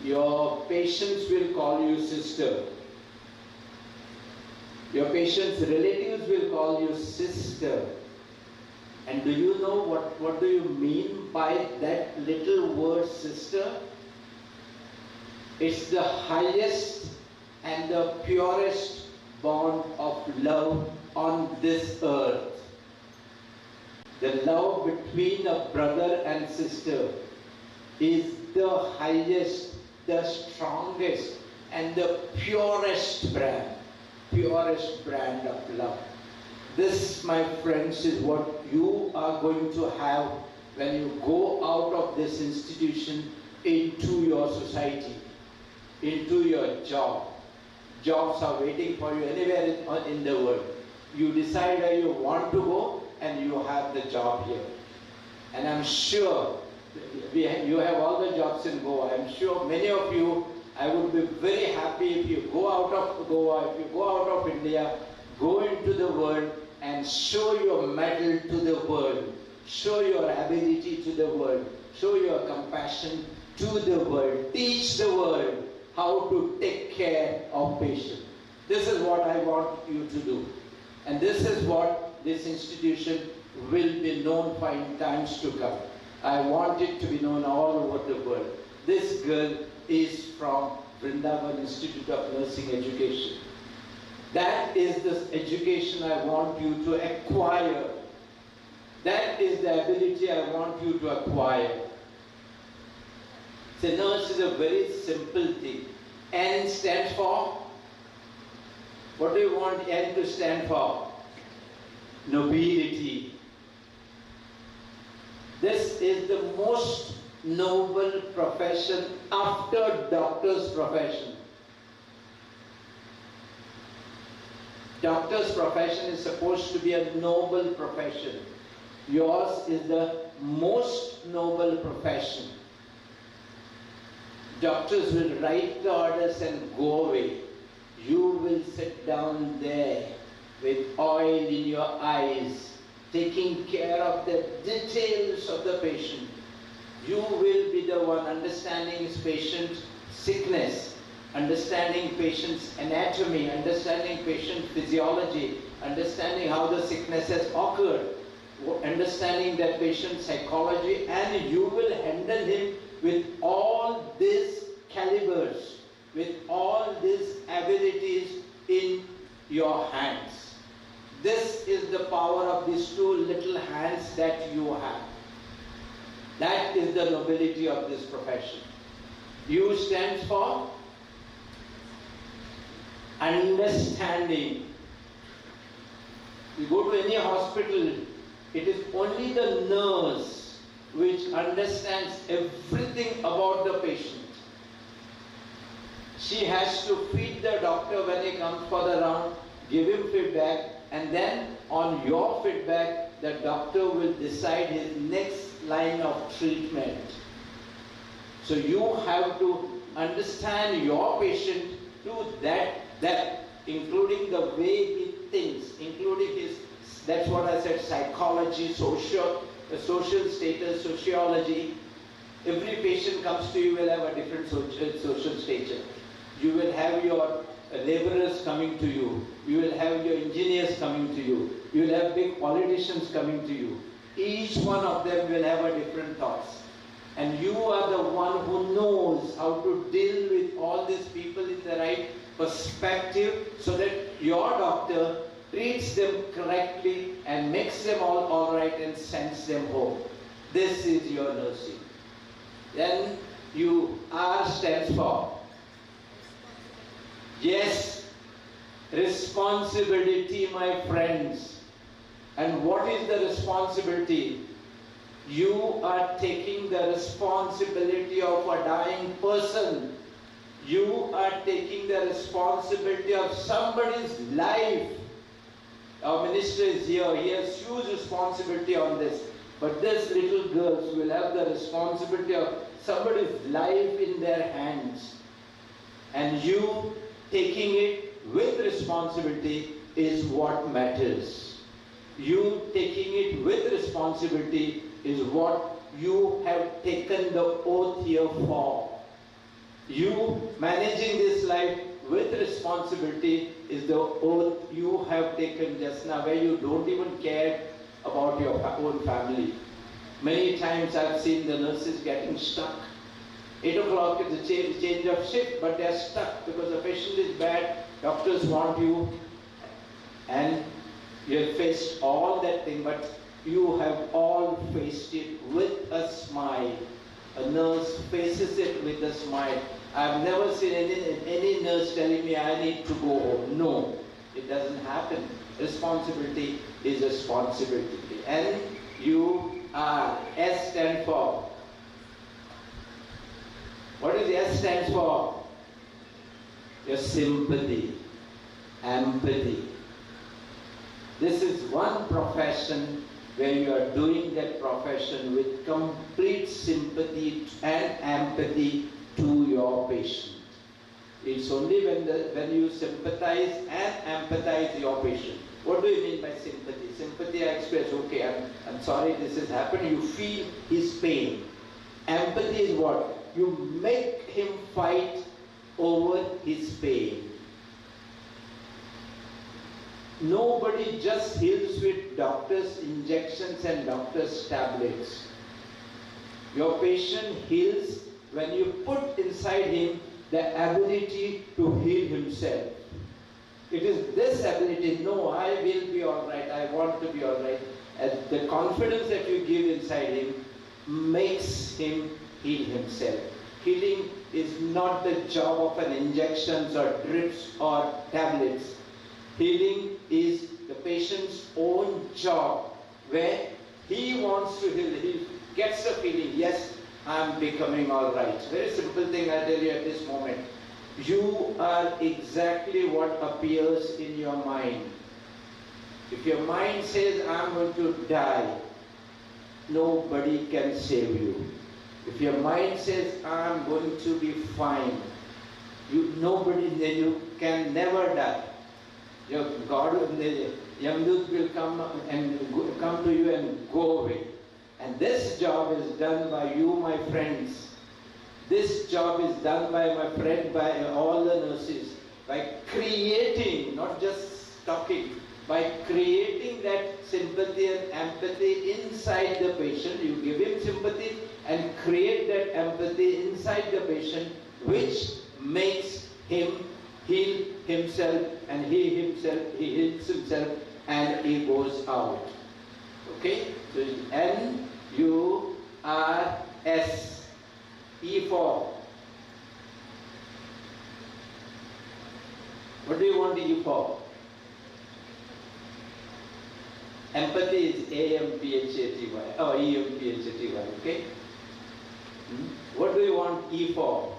Your patients will call you sister. Your patients' relatives will call you sister. And do you know what do you mean by that little word sister? It's the highest and the purest bond of love on this earth. The love between a brother and sister is the highest, the strongest, and the purest brand of love. This, my friends, is what you are going to have when you go out of this institution into your society, into your job. Jobs are waiting for you anywhere in the world. You decide where you want to go, and you have the job here. And I'm sure You have all the jobs in Goa. I'm sure many of you, I would be very happy if you go out of Goa, if you go out of India, go into the world and show your mettle to the world. Show your ability to the world. Show your compassion to the world. Teach the world how to take care of patients. This is what I want you to do. And this is what this institution will be known for in times to come. I want it to be known all over the world. This girl is from Vrundavan Institute of Nursing Education. That is the education I want you to acquire. That is the ability I want you to acquire. So nurse is a very simple thing. N stands for? What do you want N to stand for? Nobility. This is the most noble profession after doctor's profession. Doctor's profession is supposed to be a noble profession. Yours is the most noble profession. Doctors will write the orders and go away. You will sit down there with oil in your eyes, taking care of the details of the patient. You will be the one understanding his patient's sickness, understanding patient's anatomy, understanding patient physiology, understanding how the sickness has occurred, understanding that patient's psychology, and you will handle him with all these calibers, with all these abilities in your hands. This is the power of these two little hands that you have. That is the nobility of this profession. U stands for understanding. You go to any hospital, it is only the nurse which understands everything about the patient. She has to feed the doctor when he comes for the round, give him feedback, and then on your feedback, the doctor will decide his next line of treatment. So you have to understand your patient to that depth, including the way he thinks, including his, that's what I said, psychology, social status, sociology. Every patient comes to you will have a different social stature. You will have your laborers coming to you. You will have your engineers coming to you. You will have big politicians coming to you. Each one of them will have a different thoughts. And you are the one who knows how to deal with all these people in the right perspective so that your doctor treats them correctly and makes them all right and sends them home. This is your nursing. Then you R stands for yes, responsibility, my friends. And what is the responsibility? You are taking the responsibility of a dying person. You are taking the responsibility of somebody's life. Our minister is here. He has huge responsibility on this. But these little girls will have the responsibility of somebody's life in their hands. And you taking it with responsibility is what matters. You taking it with responsibility is what you have taken the oath here for. You managing this life with responsibility is the oath you have taken just now, where you don't even care about your own family. Many times I've seen the nurses getting stuck. 8 o'clock is the change of shift, but they are stuck because the patient is bad, doctors want you, and you have faced all that thing, but you have all faced it with a smile. A nurse faces it with a smile. I've never seen any nurse telling me I need to go home. No, it doesn't happen. Responsibility is responsibility. And you are, S stand for. What is S stands for? Your sympathy, empathy. This is one profession where you are doing that profession with complete sympathy and empathy to your patient. It's only when you sympathize and empathize your patient. What do you mean by sympathy? Sympathy, I express, okay, I'm sorry this has happened. You feel his pain. Empathy is what? You make him fight over his pain. Nobody just heals with doctors' injections and doctors' tablets. Your patient heals when you put inside him the ability to heal himself. It is this ability, no, I will be alright, I want to be alright. And the confidence that you give inside him makes him heal himself. Healing is not the job of an injections or drips or tablets. Healing is the patient's own job, where he wants to heal. He gets a feeling, yes, I am becoming alright. Very simple thing I'll tell you at this moment. You are exactly what appears in your mind. If your mind says, I am going to die, nobody can save you. If your mind says, I am going to be fine, you can never die. Your God, Yamdut will come to you and go away. And this job is done by you, my friends. This job is done by my friend, by all the nurses, by creating, not just talking, by creating that sympathy and empathy inside the patient. You give him sympathy and create that empathy inside the patient, which makes him heal himself, and he heals himself, and he goes out. Okay? So N-U-R-S. E for? What do you want E for? Empathy is A-M-P-H-A-T-Y. Oh, E-M-P-H-A-T-Y. Okay? What do you want E for?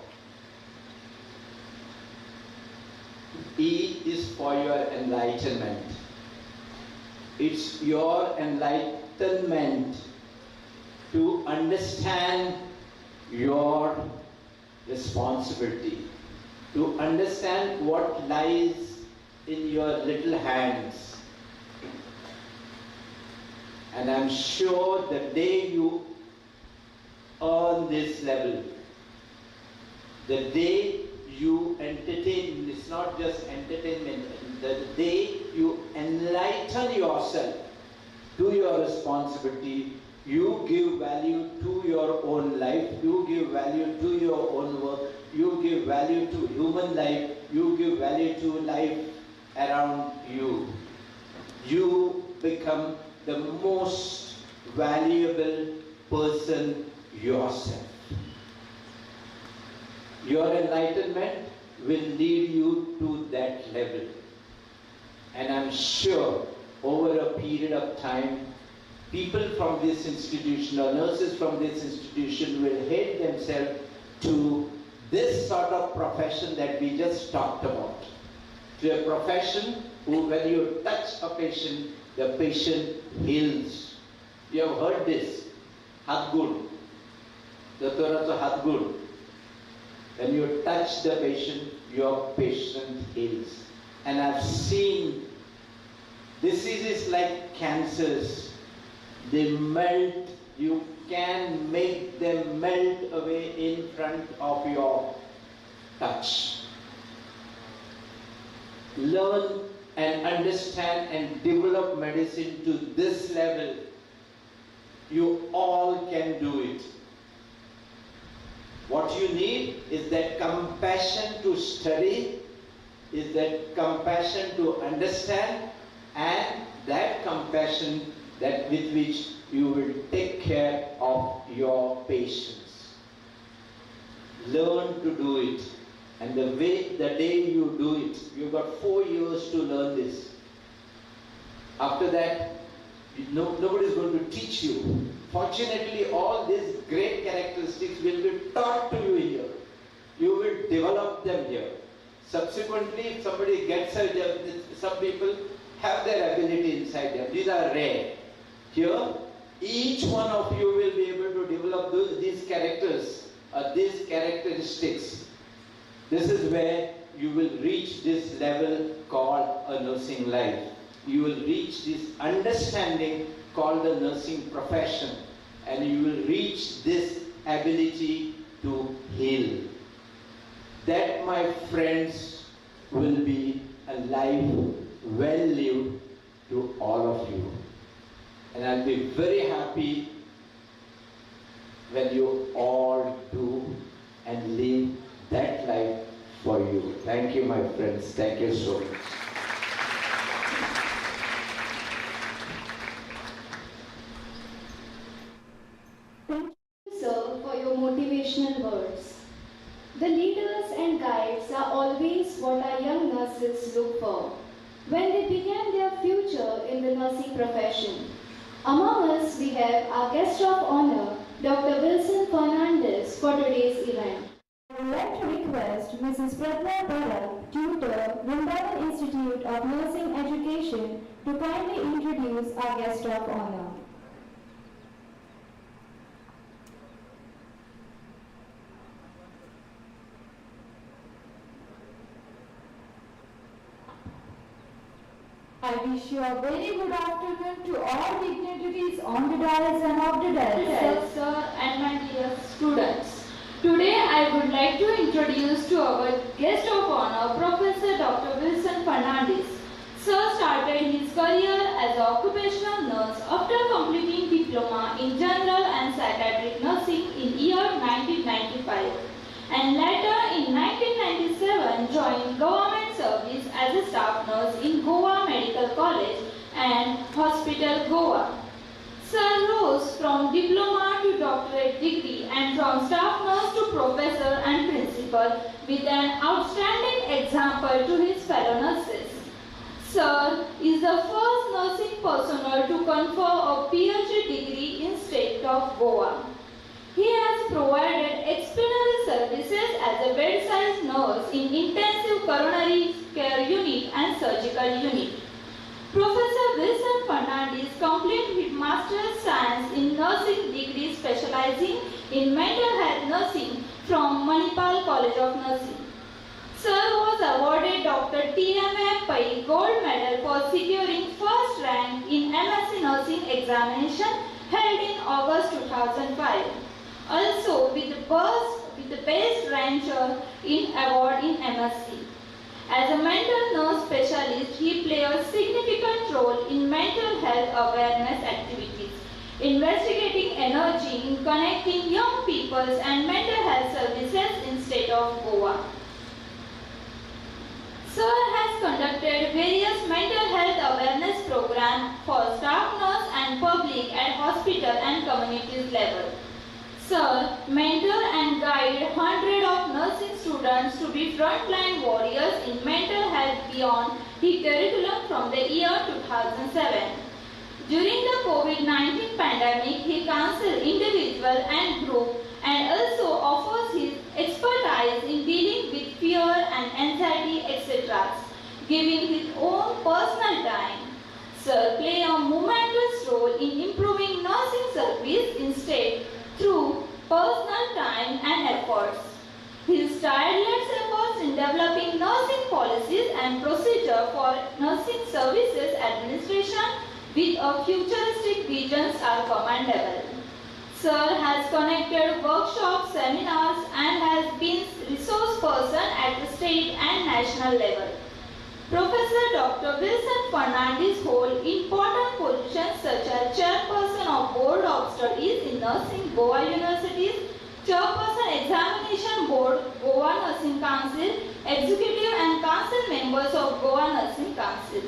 E is for your enlightenment. It's your enlightenment to understand your responsibility, to understand what lies in your little hands. And I'm sure the day you earn this level, the day you entertain, it's not just entertainment, the day you enlighten yourself to your responsibility, you give value to your own life, you give value to your own work, you give value to human life, you give value to life around you. You become the most valuable person yourself. Your enlightenment will lead you to that level. And I'm sure over a period of time, people from this institution or nurses from this institution will head themselves to this sort of profession that we just talked about. To a profession who, when you touch a patient, the patient heals. You have heard this. Hadgun. Datorata Hadgun. When you touch the patient, your patient heals. And I've seen diseases like cancers. They melt, you can make them melt away in front of your touch. Learn and understand and develop medicine to this level. You all can do it. What you need is that compassion to study, is that compassion to understand, and that compassion that with which you will take care of your patients. Learn to do it. And the day you do it, you've got 4 years to learn this. After that, nobody is going to teach you. Fortunately, all these great characteristics will be taught to you here. You will develop them here. Subsequently, if somebody gets a job, some people have their ability inside them. These are rare. Here, each one of you will be able to develop these characters, these characteristics. This is where you will reach this level called a nursing life. You will reach this understanding called the nursing profession, and you will reach this ability to heal. That, my friends, will be a life well lived to all of you. And I'll be very happy when you all do and live that life for you. Thank you, my friends. Thank you so much. Thank you, sir, for your motivational words. The leaders and guides are always what our young nurses look for when they begin their future in the nursing profession. Among us, we have our guest of honor, Dr. Wilson Fernandez, for today's event. I would like to request Mrs. Pratna Bharat, tutor, Vrundavan Institute of Nursing Education, to kindly introduce our guest of honor. I wish you a very good afternoon to all dignitaries on the dais and off the dais. Sir and my dear students. Today I would like to introduce to our guest of honor, Professor Dr. Wilson Fernandez. Sir started his career as an occupational nurse after completing diploma in general and psychiatric nursing in year 1995, and later in 1997 joined government service as a staff nurse in Goa Medical College and Hospital Goa. Sir rose from diploma to doctorate degree and from staff nurse to professor and principal with an outstanding example to his fellow nurses. Sir is the first nursing personnel to confer a PhD degree in state of Goa. He has provided exemplary services as a bedside nurse in intensive coronary care unit and surgical unit. Professor Wilson Fernandez completed his Master's Science in Nursing degree specializing in mental health nursing from Manipal College of Nursing. Sir was awarded Dr. T.M.A. Pai Gold Medal for securing first rank in MSc Nursing examination held in August 2005. Also with the best ranker in award in MSc. As a mental nurse specialist, he played a significant role in mental health awareness activities, investigating energy in connecting young people and mental health services in state of Goa. Sir has conducted various mental health awareness programs for staff nurse and public at hospital and communities level. Sir mentor and guide hundreds of nursing students to be frontline warriors in mental health beyond his curriculum from the year 2007. During the COVID-19 pandemic, he counseled individual and group and also offers his expertise in dealing with fear and anxiety, etc., giving his own personal time. Sir play a momentous role in improving nursing service in state through personal time and efforts. His tireless efforts in developing nursing policies and procedure for nursing services administration with a futuristic visions are commendable. Sir has conducted workshops, seminars and has been resource person at the state and national level. Professor Dr. Wilson Fernandez holds important positions such as Chairperson of Board of Studies in Nursing, Goa Universities, Chairperson Examination Board, Goa Nursing Council, Executive and Council members of Goa Nursing Council.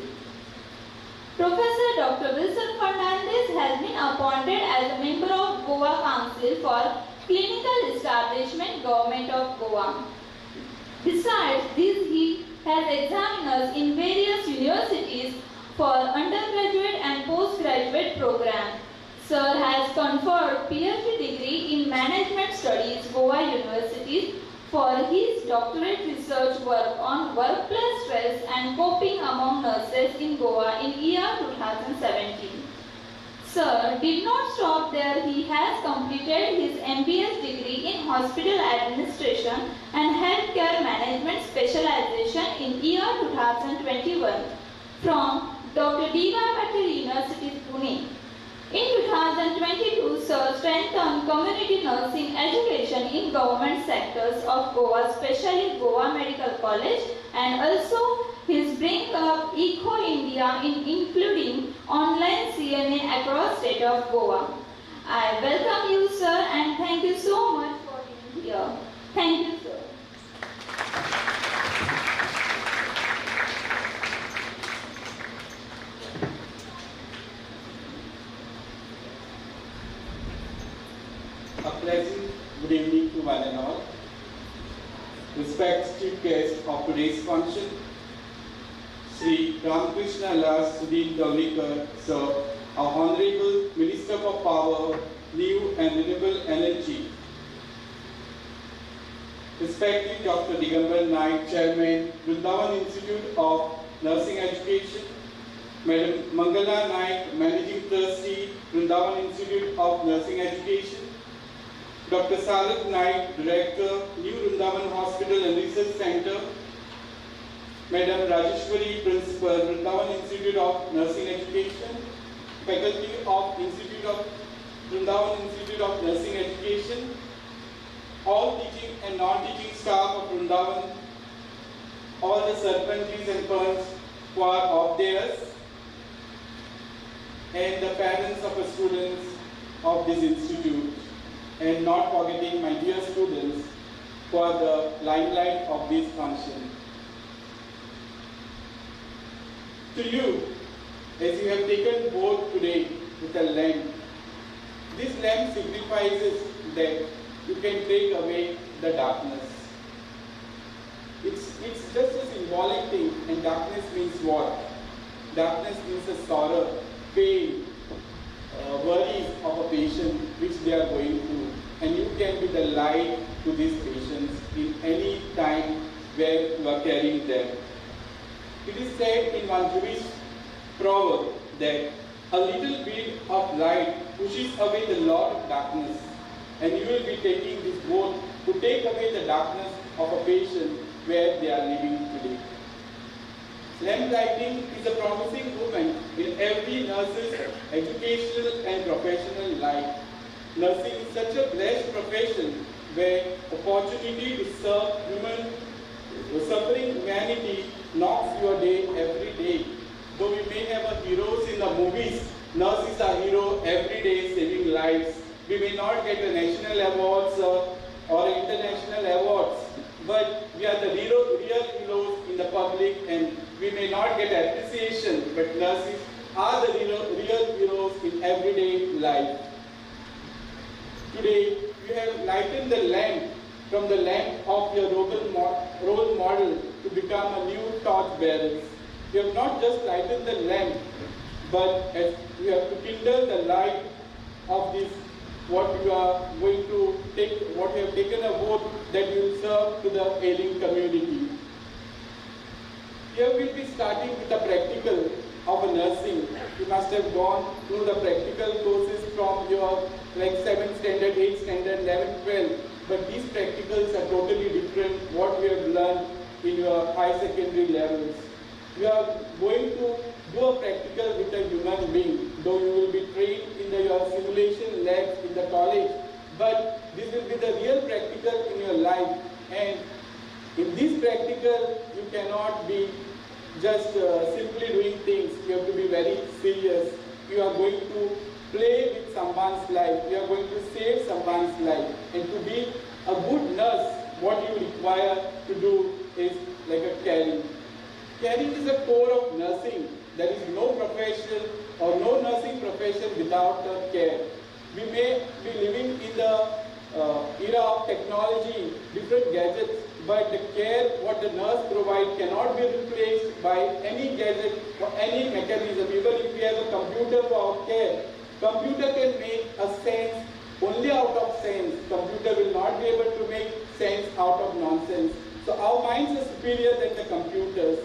Professor Dr. Wilson Fernandez has been appointed as a member of Goa Council for Clinical Establishment, Government of Goa. Besides this, he has examiners in various universities for undergraduate and postgraduate programs. Sir has conferred PhD degree in Management Studies, Goa University, for his doctorate research work on workplace stress and coping among nurses in Goa in year 2017. Sir did not stop there. He has completed his MBS degree in hospital administration and healthcare management specialization in year 2021 from Dr. D.Y. Patil University, Pune. In 2022, Sir strengthened community nursing education in government sectors of Goa, especially Goa Medical College, and also his bring up Eco India in including online CNA across state of Goa. I welcome you, sir, and thank you so much for being here. Thank you, sir. A pleasant good evening to one and all. Respected guests of today's function, Sri Ramakrishna Las Sudin Daulikar, Sir, our Honorable Minister for Power, New and Renewable Energy. Respected Dr. Digambar Naik, Chairman, Vrundavan Institute of Nursing Education, Madam Mangala Naik, Managing Trustee, Vrundavan Institute of Nursing Education, Dr. Salak Naik, Director, New Vrundavan Hospital and Research Center, Madam Rajeshwari, Principal, Vrundavan Institute of Nursing Education, Faculty of Vrundavan Institute of Nursing Education, all teaching and non-teaching staff of Vrundavan, all the sarpanchis and parents who are of theirs, and the parents of the students of this institute, and not forgetting my dear students who are the limelight of this function. To you, as you have taken board today with a lamp, this lamp signifies that you can take away the darkness. It's just a symbolic thing, and darkness means what? Darkness means a sorrow, pain, worries of a patient which they are going through, and you can be the light to these patients in any time where you are carrying them. It is said in one Jewish proverb that a little bit of light pushes away the lot of darkness, and you will be taking this boat to take away the darkness of a patient where they are living today. Lamp lighting is a promising movement in every nurse's educational and professional life. Nursing is such a blessed profession where opportunity to serve human suffering humanity knocks your day every day. Though we may have heroes in the movies, nurse is a hero every day saving lives. We may not get the national awards or international awards, but we are the real heroes in the public, and we may not get appreciation, but nurses are the real heroes in everyday life. Today, you have lightened the lamp from the lamp of your role model to become a new torch bearer. You have not just lightened the lamp, but you have to kindle the light of this, what you are going to take, what you have taken a vote that you will serve to the ailing community. Here we will be starting with the practical of a nursing. You must have gone through the practical courses from your 7th standard, 8th standard, 11th, 12th. But these practicals are totally different what we have learned in your high secondary levels. You are going to do a practical with a human being, though you will be trained in your simulation labs in the college. But this will be the real practical in your life. And in this practical, you cannot be just simply doing things. You have to be very serious. You are going to play with someone's life. You are going to save someone's life. And to be a good nurse, what you require to do is like a caring. Caring is the core of nursing. There is no profession or no nursing profession without care. We may be living in the era of technology, different gadgets, but the care what the nurse provides cannot be replaced by any gadget or any mechanism. Even if we have a computer for our care, computer can make a sense only out of sense. Computer will not be able to make sense out of nonsense. So our minds are superior than the computers.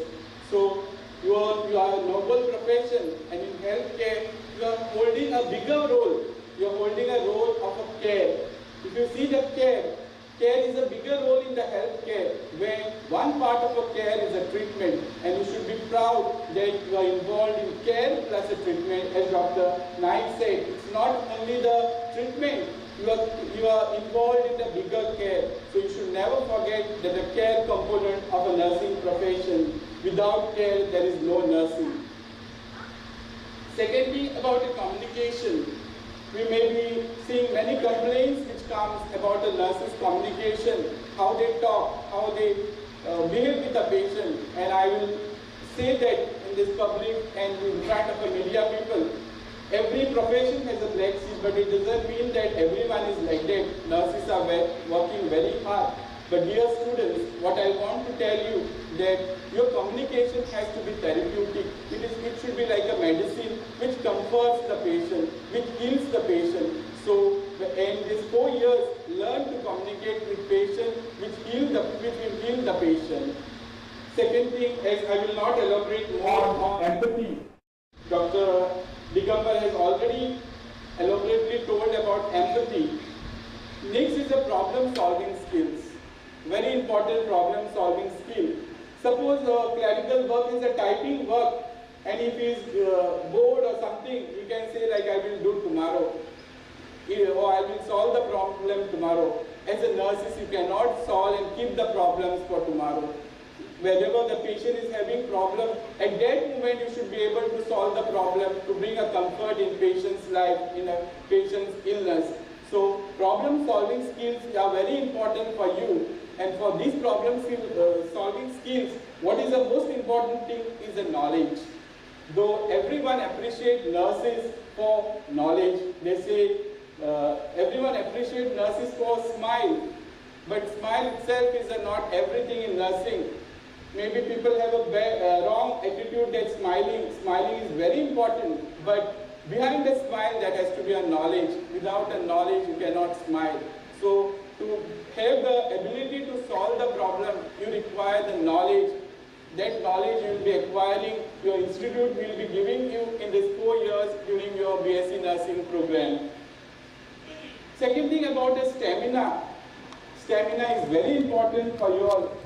So you are a noble profession, and in healthcare you are holding a bigger role. You are holding a role of a care. If you see the care is a bigger role in the health care, where one part of a care is a treatment, and you should be proud that you are involved in care plus a treatment. As Dr. Naik said, it's not only the treatment, you are involved in the bigger care. So you should never forget that the care component of a nursing profession. Without care, there is no nursing. Second thing about the communication. We may be seeing many complaints which comes about the nurses' communication, how they talk, how they behave with the patient. And I will say that in this public and in front of the media people, every profession has a black sheep, but it doesn't mean that everyone is like that. Nurses are working very hard. But dear students, what I want to tell you that your communication has to be therapeutic. It should be like a medicine which comforts the patient, which heals the patient. So in these 4 years, learn to communicate with patient, which will heal the patient. Second thing is, I will not elaborate more on empathy. Dr. Digambar has already elaborately told about empathy. Next is the problem-solving skills. Very important problem-solving skill. Suppose clerical work is a typing work, and if he is bored or something, he can say like, I will do tomorrow, or I will solve the problem tomorrow. As a nurse, you cannot solve and keep the problems for tomorrow. Wherever the patient is having problem, at that moment you should be able to solve the problem, to bring a comfort in patient's life, in a patient's illness. So problem-solving skills are very important for you. And for these problem-solving skills, what is the most important thing is the knowledge. Though everyone appreciates nurses for knowledge, they say everyone appreciates nurses for smile. But smile itself is not everything in nursing. Maybe people have a wrong attitude that smiling is very important. But behind the smile, there has to be a knowledge. Without a knowledge, you cannot smile. So to have the ability to solve the problem, you require the knowledge. That knowledge you will be acquiring, your institute will be giving you in these 4 years during your B.Sc nursing program. Second thing about the stamina. Stamina is very important for you all.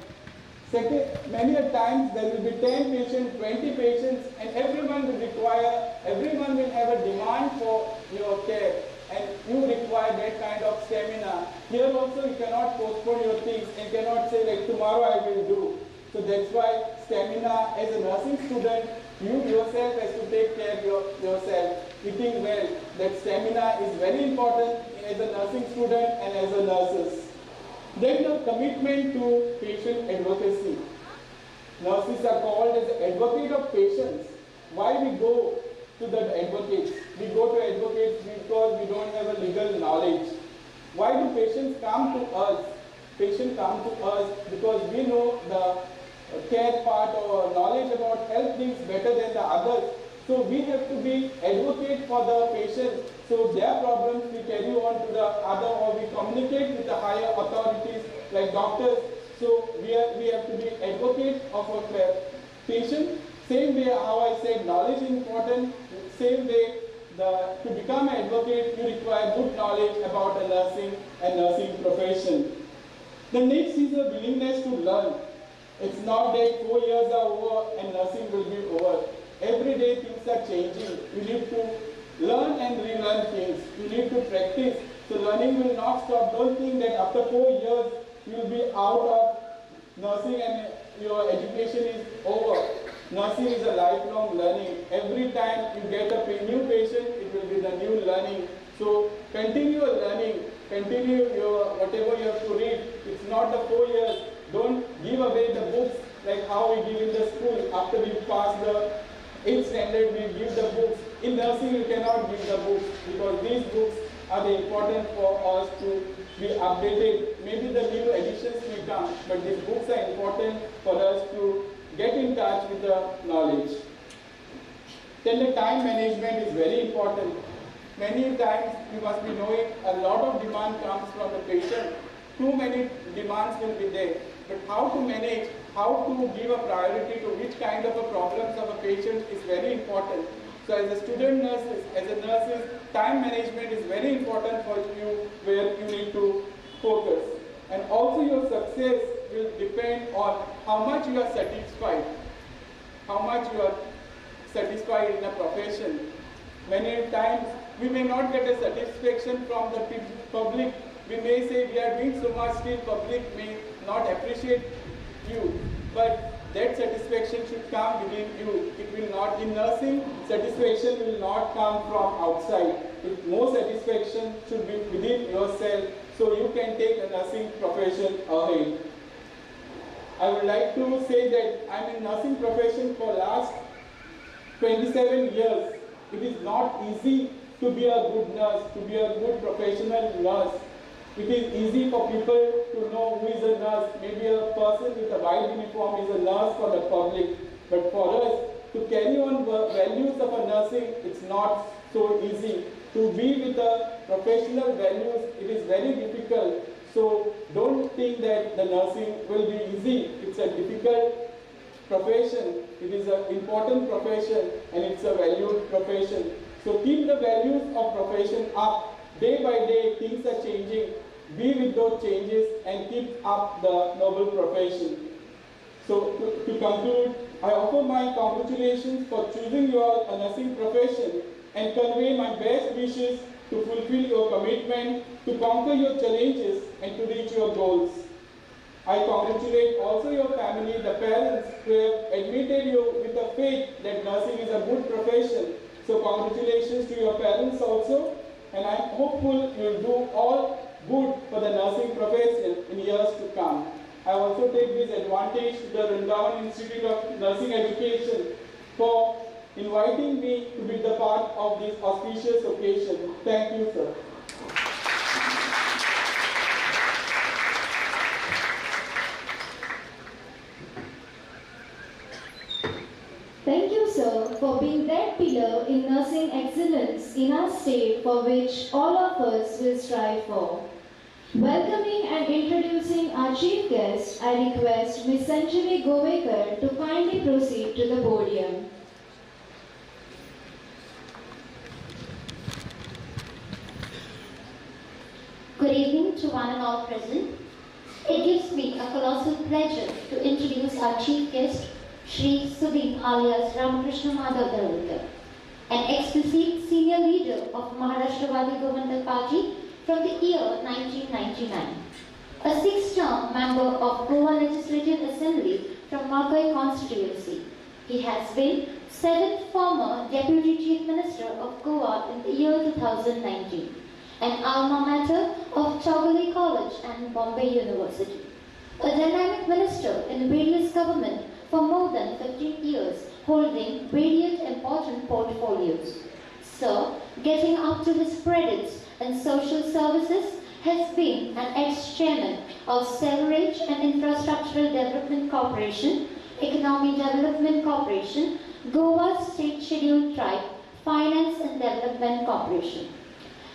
Second, many a times there will be 10 patients, 20 patients, and everyone will have a demand for your care. And you require that kind of stamina. Here also you cannot postpone your things and cannot say like tomorrow I will do. So that's why stamina, as a nursing student, you yourself has to take care of yourself, eating well. That stamina is very important as a nursing student and as a nurses. Then the commitment to patient advocacy. Nurses are called as advocate of patients. Why we go to the advocates? We go to advocates because we don't have a legal knowledge. Why do patients come to us? Patients come to us because we know the care part or knowledge about health things better than the others. So we have to be advocate for the patient. So their problems we carry on to the other, or we communicate with the higher authorities like doctors. So we have to be advocate of a patient. Same way how I said knowledge is important, same way to become an advocate you require good knowledge about the nursing and nursing profession. The next is a willingness to learn. It's not that 4 years are over and nursing will be over. Every day things are changing. You need to learn and relearn things. You need to practice. So learning will not stop. Don't think that after 4 years you will be out of nursing and your education is over. Nursing is a lifelong learning. Every time you get a new patient, it will be the new learning. So continue learning. Continue whatever you have to read. It's not the 4 years. Don't give away the books like how we give in the school. After we pass the 8th standard, we give the books. In nursing, you cannot give the books because these books are important for us to be updated. Maybe the new editions may come, but these books are important for us to get in touch with the knowledge. Then the time management is very important. Many times you must be knowing a lot of demand comes from the patient. Too many demands will be there. But how to manage, how to give a priority to which kind of a problems of a patient is very important. So as a student nurses, as a nurses, time management is very important for you, where you need to focus. And also your success will depend on how much you are satisfied, how much you are satisfied in a profession. Many times we may not get a satisfaction from the public. We may say we are doing so much, still public may not appreciate you. But that satisfaction should come within you. It will not, in nursing, satisfaction will not come from outside. More satisfaction should be within yourself, so you can take a nursing profession ahead. I would like to say that I'm in nursing profession for last 27 years. It is not easy to be a good nurse, to be a good professional nurse. It is easy for people to know who is a nurse. Maybe a person with a white uniform is a nurse for the public. But for us, to carry on the values of a nursing, it's not so easy. To be with the professional values, it is very difficult. So don't think that the nursing will be easy. It's a difficult profession. It is an important profession and it's a valued profession. So keep the values of profession up. Day by day, things are changing. Be with those changes and keep up the noble profession. So to conclude, I offer my congratulations for choosing your nursing profession and convey my best wishes to fulfill your commitment, to conquer your challenges and to reach your goals. I congratulate also your family, the parents who have admitted you with the faith that nursing is a good profession. So congratulations to your parents also. And I'm hopeful you'll do all good for the nursing profession in years to come. I also take this advantage to the Vrundavan Institute of Nursing Education for inviting me to be the part of this auspicious occasion. Thank you, sir. Thank you, sir, for being that pillar in nursing excellence in our state for which all of us will strive for. Welcoming and introducing our chief guest, I request Ms. Sanjeevi Govekar to kindly proceed to the podium. Good evening to one and all present. It gives me a colossal pleasure to introduce our chief guest, Shri Sudin alias Ramakrishna Madhav Dharavkar, an explicit senior leader of Maharashtra Governmental Party from the year 1999, a 6-term member of Goa Legislative Assembly from Margai constituency. He has been 7th former Deputy Chief Minister of Goa in the year 2019, an alma mater of Chowgully College and Bombay University, a dynamic minister in various government for more than 15 years, holding varied important portfolios. Sir, getting up to his credits in social services, has been an ex-chairman of Sewerage and Infrastructural Development Corporation, Economic Development Corporation, Goa State Scheduled Tribe, Finance and Development Corporation.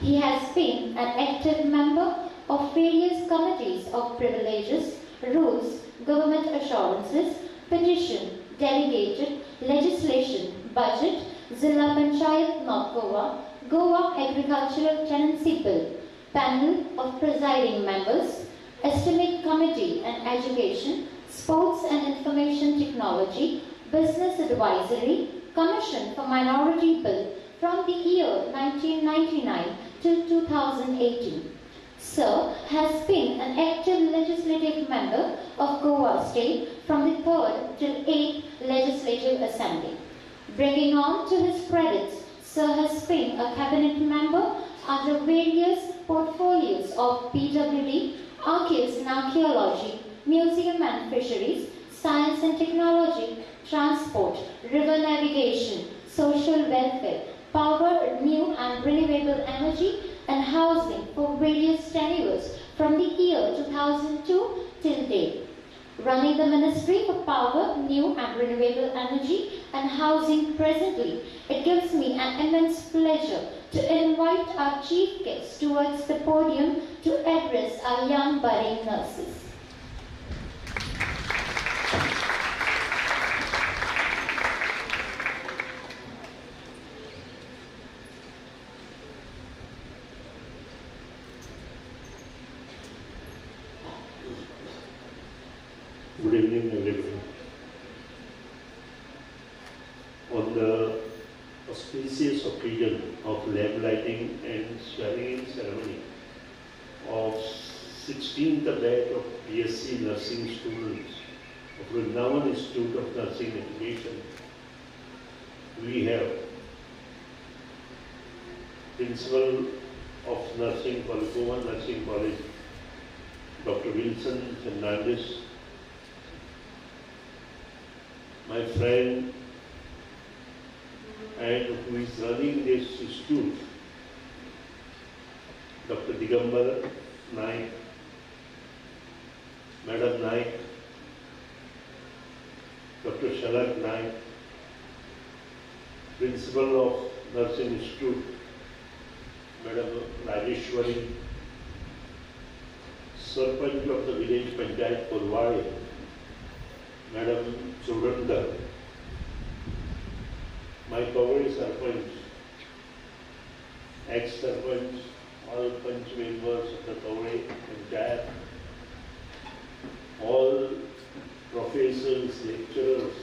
He has been an active member of various committees of privileges, rules, government assurances, petition, delegated, legislation, budget, Zilla Panchayat North Goa, Goa Agricultural Tenancy Bill, panel of presiding members, estimate committee and education, sports and information technology, business advisory, commission for minority bill from the year 1999 till 2018. Sir has been an active legislative member of Goa State from the 3rd till 8th Legislative Assembly. Bringing on to his credits, Sir has been a cabinet member under various portfolios of PWD, Archives and Archaeology, Museum and Fisheries, Science and Technology, Transport, River Navigation, Social Welfare, Power, New and Renewable Energy, and Housing for various tenures from the year 2002 till date. Running the Ministry for Power, New and Renewable Energy and Housing presently, it gives me an immense pleasure to invite our chief guest towards the podium to address our young budding nurses. Good evening, everyone. On the auspicious occasion of lamp lighting and swearing-in ceremony of 16th batch of B.Sc nursing students of Vrundavan Institute of Nursing Education, we have Principal of Nursing, Colvale Nursing College, Dr. Wilson Fernandez, my friend and who is running this institute, Dr. Digambar Naik, Madam Naik, Dr. Sharad Naik, Principal of Nursing Institute, Madam Rajeshwari, Sarpanch of the village Panchayat Cordially, Madam Vrundavan, my covered Sarpanch, ex-Sarpanch, all Panch members of the covered Panchayat, all professors, lecturers,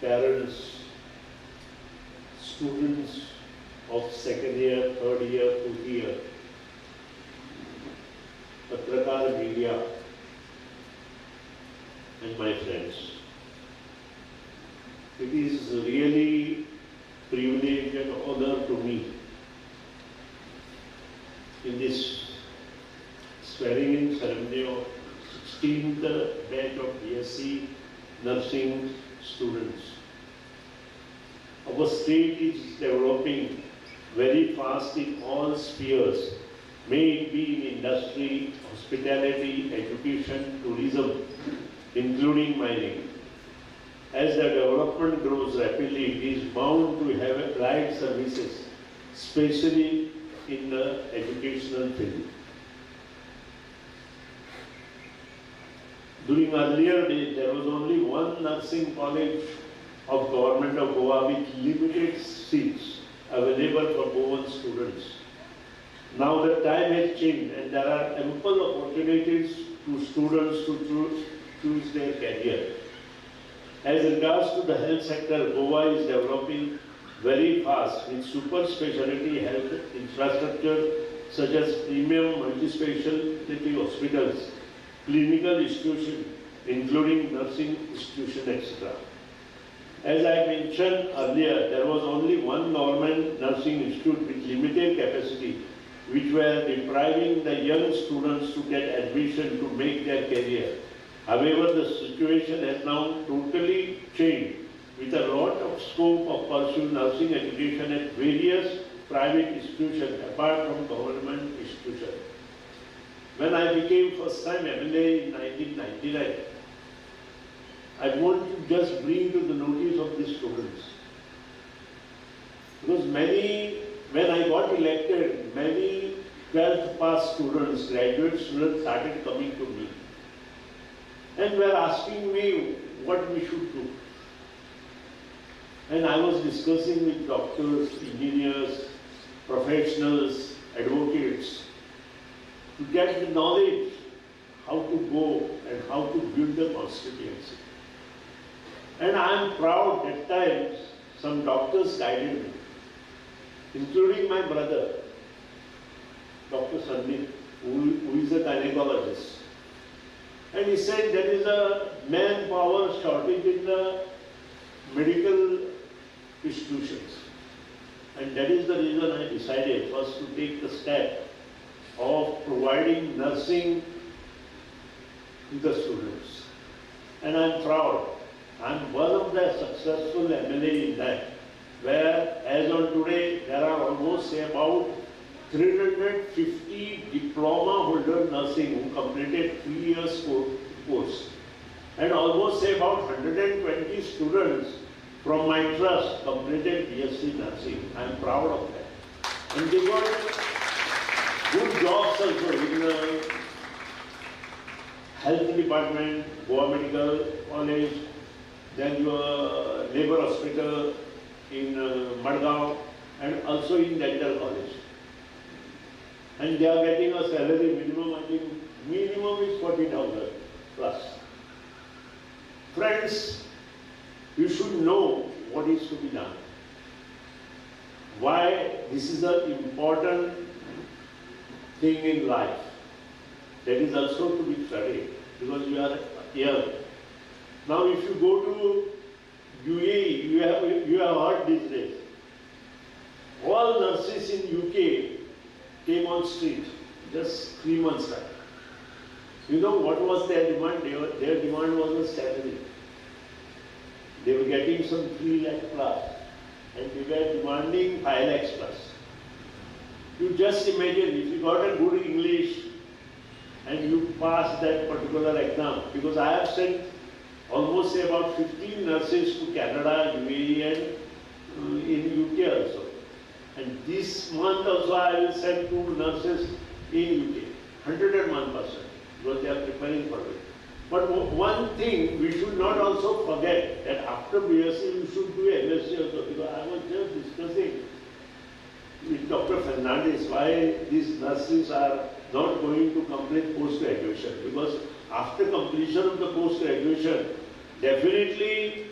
parents, students of second year, third year, fourth year, Patrakar media, and my friends. It is really privilege and honor to me in this swearing-in ceremony of 16th batch of B.Sc nursing students. Our state is developing very fast in all spheres, may it be in industry, hospitality, education, tourism, including mining. As the development grows rapidly, it is bound to have applied services, especially in the educational field. During earlier days, there was only one nursing college of Government of Goa with limited seats available for Goan students. Now the time has changed and there are ample opportunities to students to choose their career. As regards to the health sector, Goa is developing very fast with super specialty health infrastructure such as premium multi-specialty hospitals, clinical institutions, including nursing institutions, etc. As I mentioned earlier, there was only one government nursing institute with limited capacity, which were depriving the young students to get admission to make their career. However, the situation has now totally changed with a lot of scope of pursuing nursing education at various private institutions apart from government institutions. When I became first time MLA in 1999, I want to just bring to the notice of the students. Because when I got elected, many 12th pass students, graduate students started coming to me and were asking me what we should do. And I was discussing with doctors, engineers, professionals, advocates to get the knowledge how to go and how to build the constituency. And I am proud at times some doctors guided me, including my brother, Dr. Sandeep, who is a gynecologist. And he said there is a manpower shortage in the medical institutions. And that is the reason I decided first to take the step of providing nursing to the students. And I am proud. I am one of the successful MLA in that, where as on today there are almost say about 350 diploma holder nursing who completed 3 years course, and almost say about 120 students from my trust completed B.Sc nursing. I am proud of that. And they got good jobs also in the health department, Goa Medical College, then your labor hospital in Madgaon, and also in dental college. And they are getting a salary minimum, I think, minimum is 40,000 plus. Friends, you should know what is to be done. Why this is an important thing in life. That is also to be studied because you are young. Now if you go to UAE, you have heard these days. All nurses in UK came on street just 3 months back. You know what was their demand? Their demand was a salary. They were getting some 3 lakh plus and they were demanding 5 lakhs plus. You just imagine if you got a good English and you passed that particular exam, because I have sent almost say about 15 nurses to Canada, UAE and in UK also. And this month also I will send 2 nurses in UK, 101%, because they are preparing for it. But one thing we should not also forget that after B.Sc you should do MSc also, because I was just discussing with Dr. Fernandez why these nurses are not going to complete post-graduation, because after completion of the post-graduation, definitely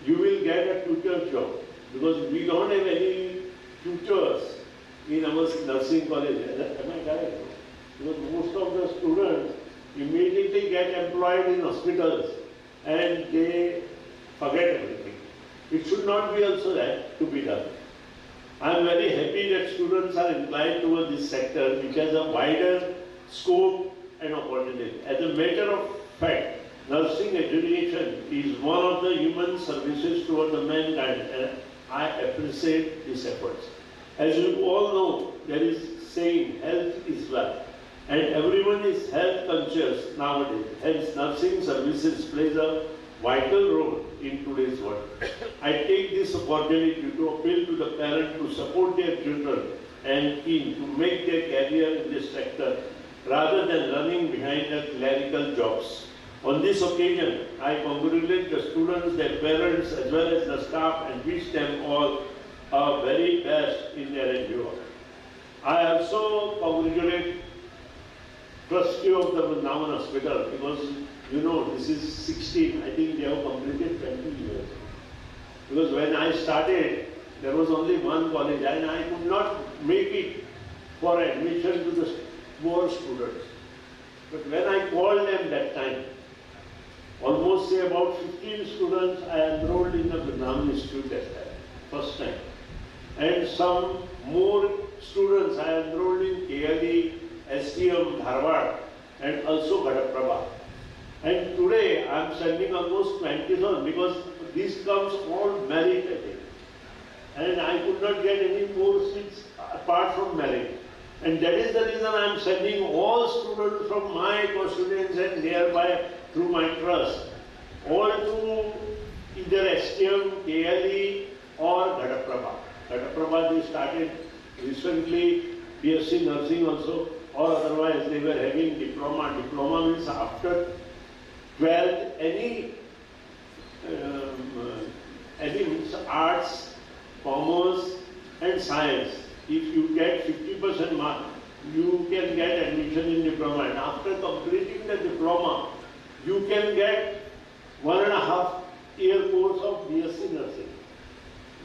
you will get a tutor job, because we don't have any tutors in our nursing college. Am I correct? Because most of the students immediately get employed in hospitals and they forget everything. It should not be also that to be done. I am very happy that students are inclined towards this sector which has a wider scope and opportunity. As a matter of fact, nursing education is one of the human services towards the mankind, and I appreciate these efforts. As you all know, there is saying health is wealth, and everyone is health conscious nowadays. Hence, nursing services plays a vital role in today's world. I take this opportunity to appeal to the parents to support their children and teen to make their career in this sector rather than running behind the clerical jobs. On this occasion, I congratulate the students, their parents, as well as the staff, and wish them all our very best in their endeavor. I also congratulate trustee of the Vrundavan Hospital, because you know this is 16. I think they have completed 20 years. Because when I started, there was only one college, and I could not make it for admission to the poor students. But when I called them that time, almost say about 15 students I enrolled in the Vrundavan Institute that time, first time. And some more students I enrolled in Cordially, STM, Dharwad, and also Gadaprabha. And today I am sending almost 20,000 because this comes all merit, I think. And I could not get any more seats apart from merit. And that is the reason I am sending all students from my co-students and nearby through my trust, all to either STM, Cordially or Gadaprabha. Gadaprabha they started recently, B.Sc nursing also, or otherwise they were having diploma. Diploma means after 12th, any means arts, commerce and science. If you get 50% mark, you can get admission in diploma. And after completing the diploma, you can get 1.5 year course of B.Sc nursing.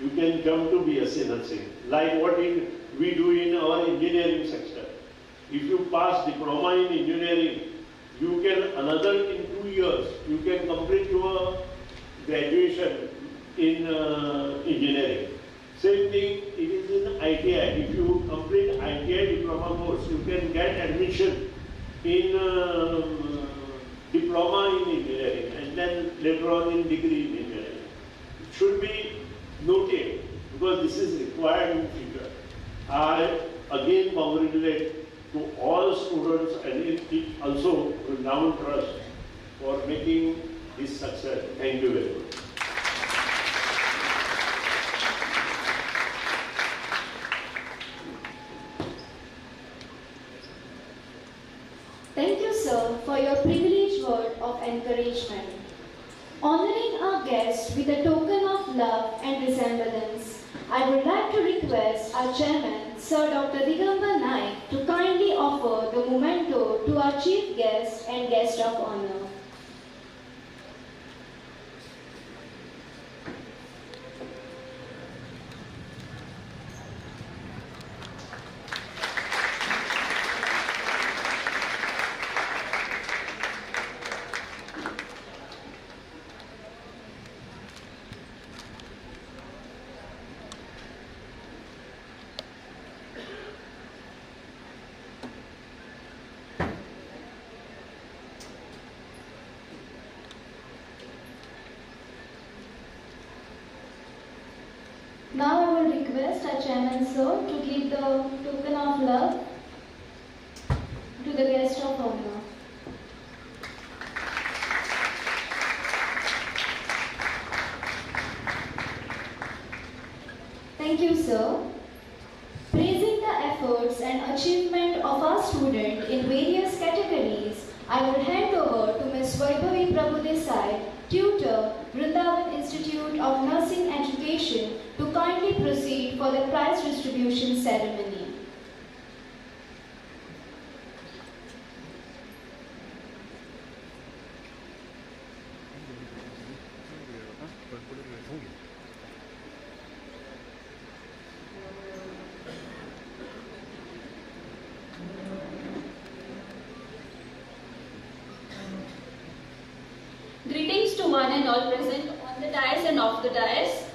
You can jump to B.Sc nursing, like what we do in our engineering sector. If you pass diploma in engineering, you can another in 2 years, you can complete your graduation in engineering. Same thing, it is in ITI. If you complete ITI diploma course, you can get admission in diploma in engineering and then later on in degree in engineering. It should be noted because this is required in future. I again congratulate to all students and also Vrundavan Trust for making this success. Thank you very much. Thank you, sir, for your privileged word of encouragement. Honoring our guest with a token of love and resemblance, I would like to request our chairman, Sir Dr. Digambar Naik to kindly offer the memento to our chief guest and guest of honor. Now I will request our chairman sir to give the token of love to the guest of honor. Thank you, sir. Praising the efforts and achievement of our student in various categories, I will hand over to Ms. Vaibhavi Prabhudesai, tutor, Vrundavan Institute of Nursing Education, to kindly proceed for the prize distribution ceremony. Greetings to one and all present on the dais and off the dais.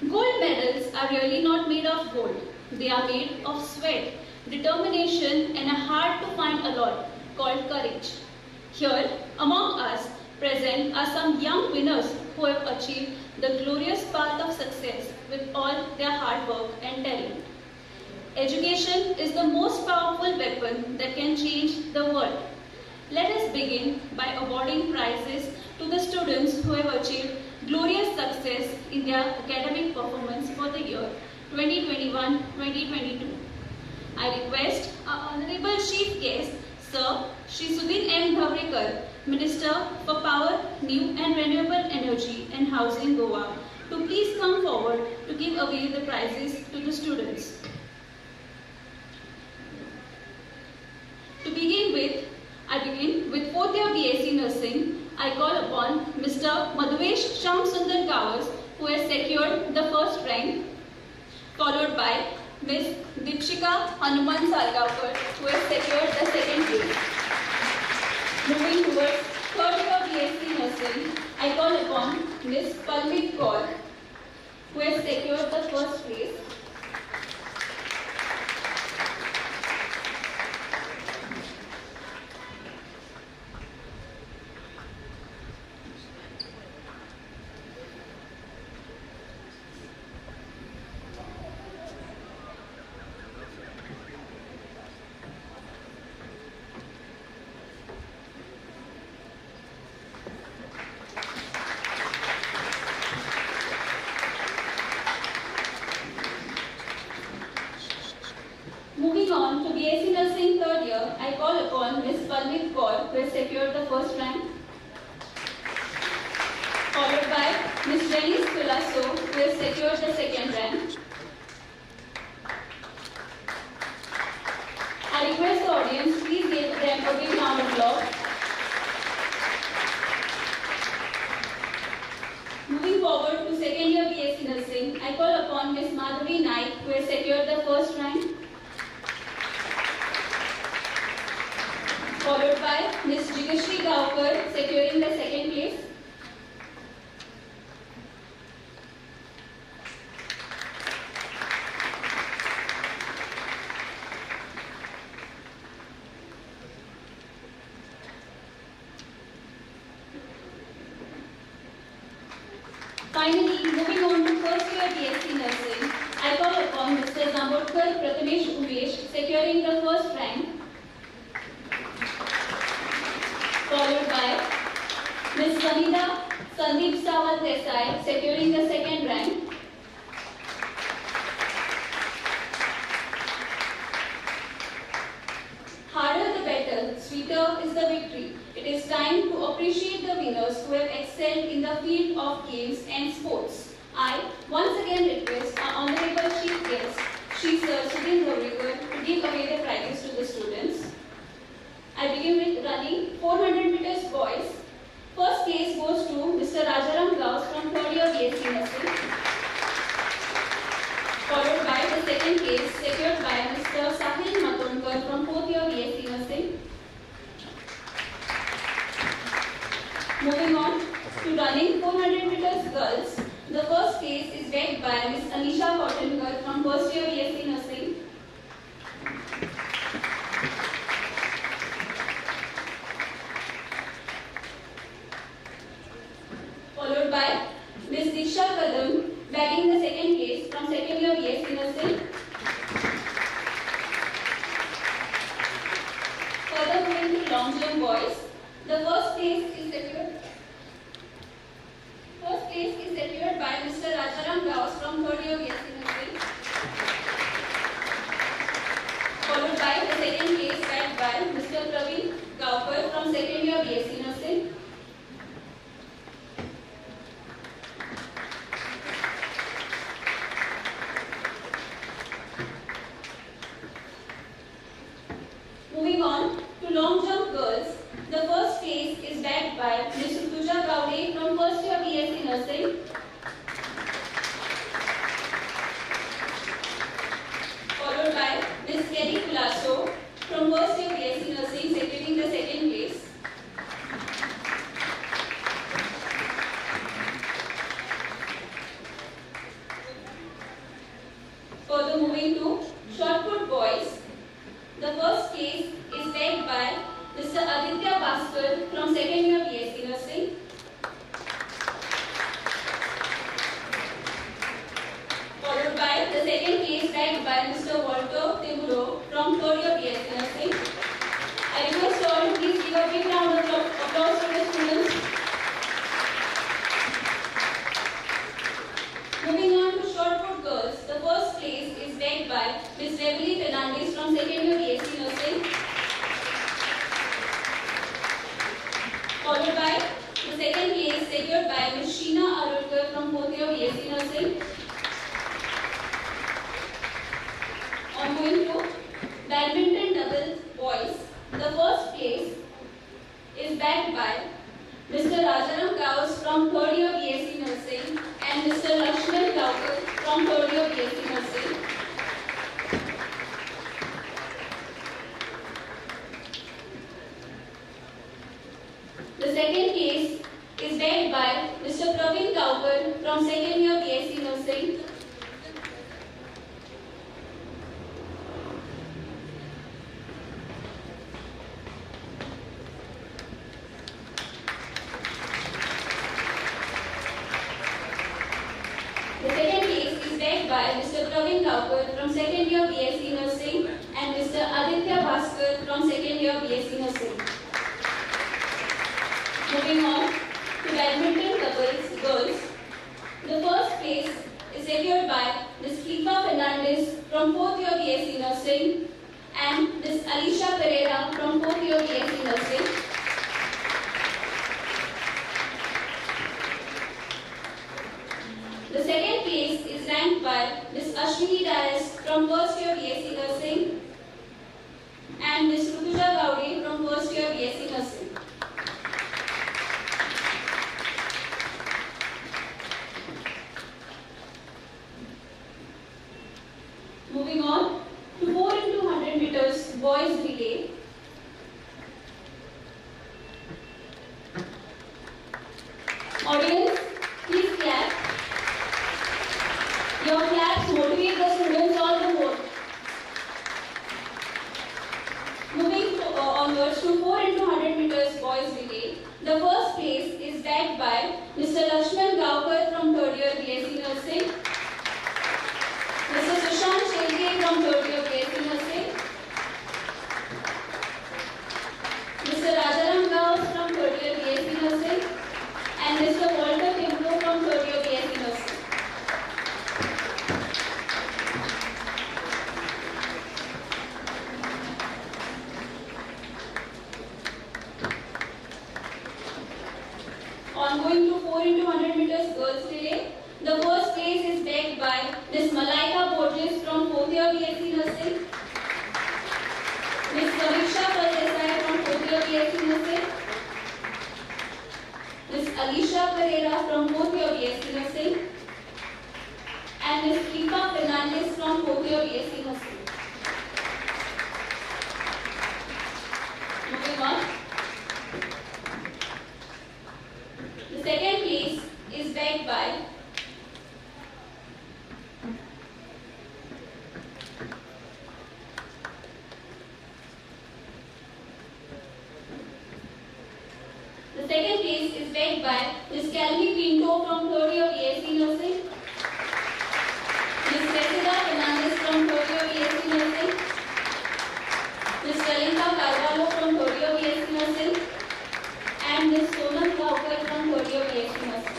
Gold medals are really not made of gold. They are made of sweat, determination and a hard to find allot called courage. Here among us present are some young winners who have achieved the glorious path of success with all their hard work and talent. Education is the most powerful weapon that can change the world. Let us begin by awarding prizes to the students who have achieved glorious success in their academic performance for the year 2021-2022. I request our Honorable Chief Guest, Sir Shri Sudhin M. Dhavrikar, Minister for Power, New and Renewable Energy and Housing, Goa, to please come forward to give away the prizes to the students. I begin with 4th year B.Sc Nursing. I call upon Mr. Madhvesh Sham Sundar Kawas, who has secured the first rank, followed by Ms. Dipshika Hanuman Salgaonkar, who has secured the second place. Moving towards 3rd year B.Sc Nursing, I call upon Ms. Palmit Kaur, who has secured the first place. Moving on to B.Sc Nursing 3rd year, I call upon Ms. Palmit Kaur, who has secured the first rank, followed by Ms. Janice Pilasso, who has secured the second rank. I request the audience, please give them a big round of applause. Moving forward to 2nd year B.Sc Nursing, I call upon Ms. Madhavi Naik, who has secured the first rank, followed by Ms. Jigashri Gaokar, securing the second place. Finally, moving on to 1st year B.Sc Nursing, I call upon Mr. Zambodkar Prathamesh Umesh, securing the first rank, followed by Ms. Vanida Sandeep Sawal Desai, securing the second rank. Harder the better, sweeter is the victory. It is time to appreciate the winners who have excelled in the field of games and sports. I once again request our Honorable Chief Guest, Shri Sir Sudhin Dhavrikar, begin with running 400 meters boys. First place goes to Mr. Rajaram Gauss from 3rd year B.Sc nursing, followed by the second place secured by Mr. Sahil Matonkar from 4th year B.Sc nursing. Moving on to running 400 meters girls, the first place is bagged by Ms. Anisha Kottankar from 1st year B.Sc nursing. Followed by Ms. Diksha Kadam, bagging the second place from 2nd year B.Sc nursing. Further moving to long jump boys, the first place is secured by Mr. Rajaram Gauss from 3rd year B.Sc nursing. Followed by the second place bagged by Mr. Praveen Gaukar from 2nd year B.Sc nursing. Moving on to long jump girls, the first place is bagged by Ms. Rutuja Gowde from 1st year B.Sc nursing. Followed by Ms. Kelly Culasso from 1st year B.Sc nursing, securing the second place. Further moving to shot put boys, the first place is bagged by Mr. Aditya Bhaskar from 2nd year B.Sc nursing. Followed by the second place bagged by Mr. Walter Timuro from 3rd year B.Sc nursing. I request all to please give a big round of applause to the students. Moving on to short put girls, the first place is bagged by Ms. Beverly Fernandez from 2nd year B.Sc nursing. Followed by the second place secured by Ms. Sheena Arulkar from 4th year B.Sc nursing. On going to badminton doubles boys, the first place is bagged by Mr. Rajaram Gauss from 3rd year B.Sc nursing and Mr. Lakshman Gaukar from 3rd year B.Sc nursing. The second place is bagged by Mr. Praveen Gaukar from 2nd year B.Sc nursing. The second place is bagged by Mr. Praveen Gaukar from 2nd year B.Sc nursing and Mr. Aditya Bhaskar from 2nd year B.Sc nursing. Moving on to badminton doubles girls, the first place is secured by Ms. Khifa Fernandez from 4th year B.Sc nursing and Ms. Alicia Pereira from 4th year B.Sc nursing. The second place is ranked by Ms. Ashwini Dias from 1st year B.Sc nursing and Ms. Rutuja Gowde from 1st year B.Sc nursing. Moving on to 4 into 100 meters boys relay. Audience, please clap. Your claps motivate the students all the more. Moving onwards to 4 into 100 meters boys relay. The first place is bagged by Mr. Lakshman Gaukar from 3rd year B.Sc nursing. Mr. Sushant Shelke from 3rd year B.Sc nursing. Mr. Rajaram Gauss from 3rd year B.Sc nursing. And Mr. Walter Timuro from 3rd year B.Sc nursing. Ongoing to 4 into 100 meters girls relay, the first place is bagged by Ms. Malaika Borges from 4th year B.Sc nursing. backed by Ms. Calvi Pinto from 3rd year B.Sc Nursing, Ms. Cressida Fernandez from 3rd year B.Sc Nursing, Ms. Kalinka Carvalho from 3rd year B.Sc Nursing, and Ms. Sonal Thaukar from 3rd year B.Sc Nursing.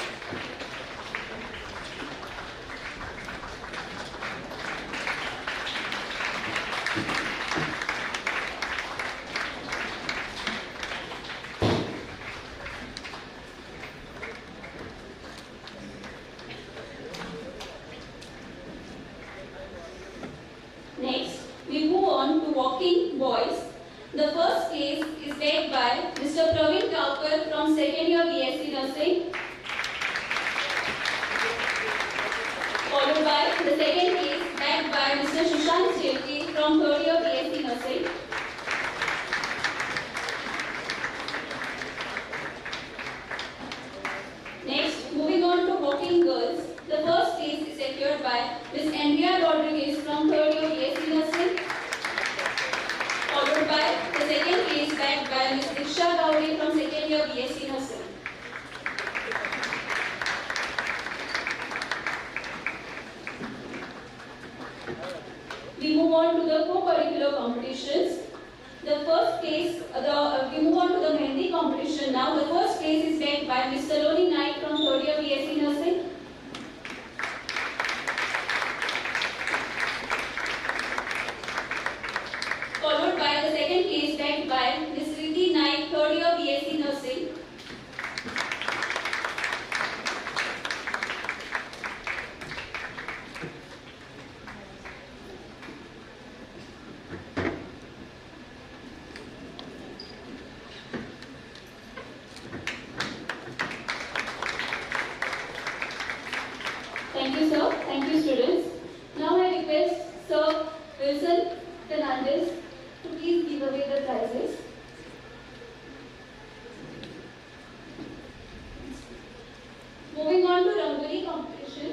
Next, we move on to walking boys. The first case is led by Mr. Praveen Thaukar from 2nd year B.Sc Nursing, followed by the second case backed by Mr. Sushant Shetty from 3rd year B.Sc Nursing. Next, moving on to walking girls. The first case is secured by Ms. Andrea Rodriguez from 3rd year B.Sc Nursing, followed by the second case backed by Ms. Diksha Gauri from 2nd year B.Sc Nursing. We move on to the co-curricular competitions. The first case, we move on to the Mehndi competition now. The first case is backed by Ms. Saloni Naik from 3rd year B.Sc Nursing, followed by the second case backed by Ms. Riddhi Naik, 3rd year B.Sc Nursing. Thank you, sir. Thank you, students. Now I request Sir Wilson Fernandez to please give away the prizes. Moving on to Rangoli competition,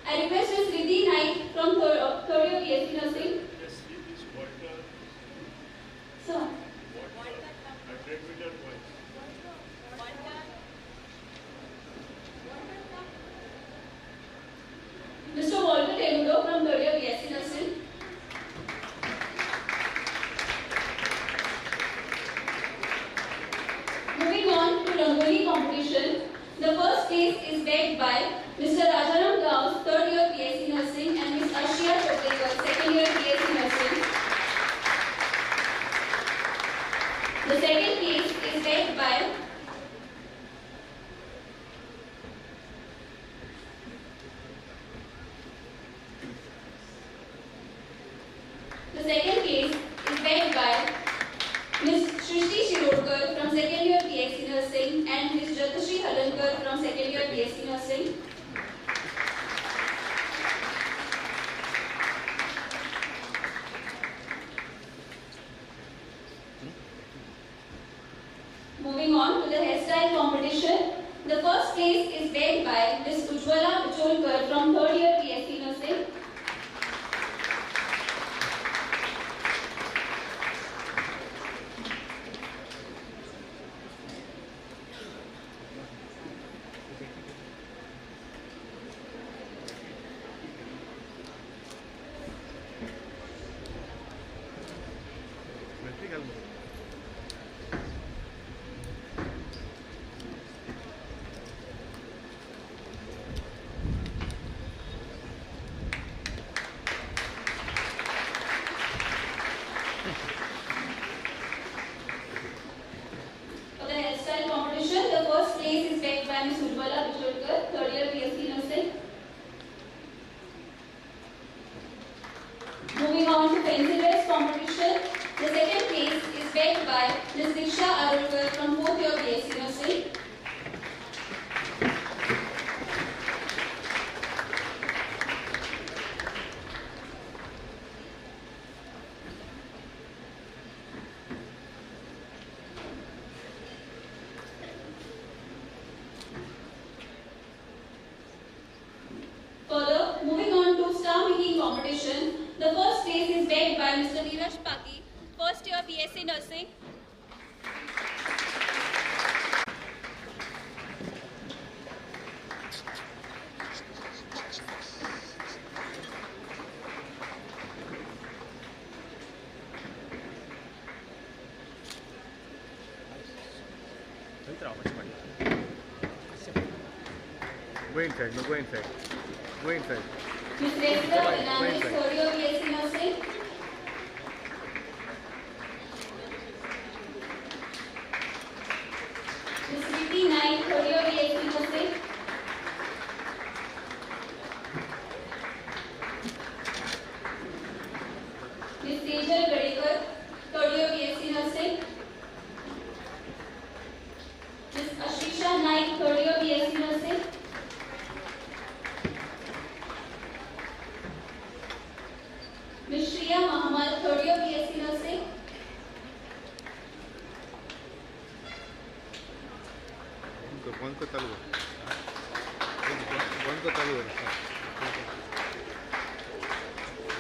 I request Ms. Riddhi Naik from 3rd year B.Sc Nursing. Sir. Mr. Walter Teludo from 3rd year B.Sc Nursing. Moving on to Rangoli competition, the first case is backed by Mr. Rajaram Gaus, 3rd year B.Sc Nursing, and Ms. Ashia Chopekar, 2nd year B.Sc Nursing. The second case is backed by Ms. Shrishti Shirodkar from 2nd year B.Sc Nursing and Ms. Jatashri Halankar from 2nd year B.Sc Nursing. Moving on to the hairstyle competition. The first place is bagged by Ms. Ujwala Picholkar from 3rd year B.Sc Nursing. Moving on to pencil race competition, the second place is bagged by Ms. Diksha Arulkar from 4th year B.Sc Nursing. Further, moving on to star making competition, the first place is bagged by Mr. Neeraj Paki, 1st year B.Sc Nursing. Go inside, no, go inside. Go inside. Miss Reza Fernandez, third year B.Sc Nursing. Miss Riti Naik, third year B.Sc Nursing. Miss Tejal Gadekar, third year B.Sc Nursing. Miss Ashrisha Naik, third year B.Sc Nursing. Miss Shriya Muhammad, third year B.Sc Nursing. Phone को चालू phone को चालू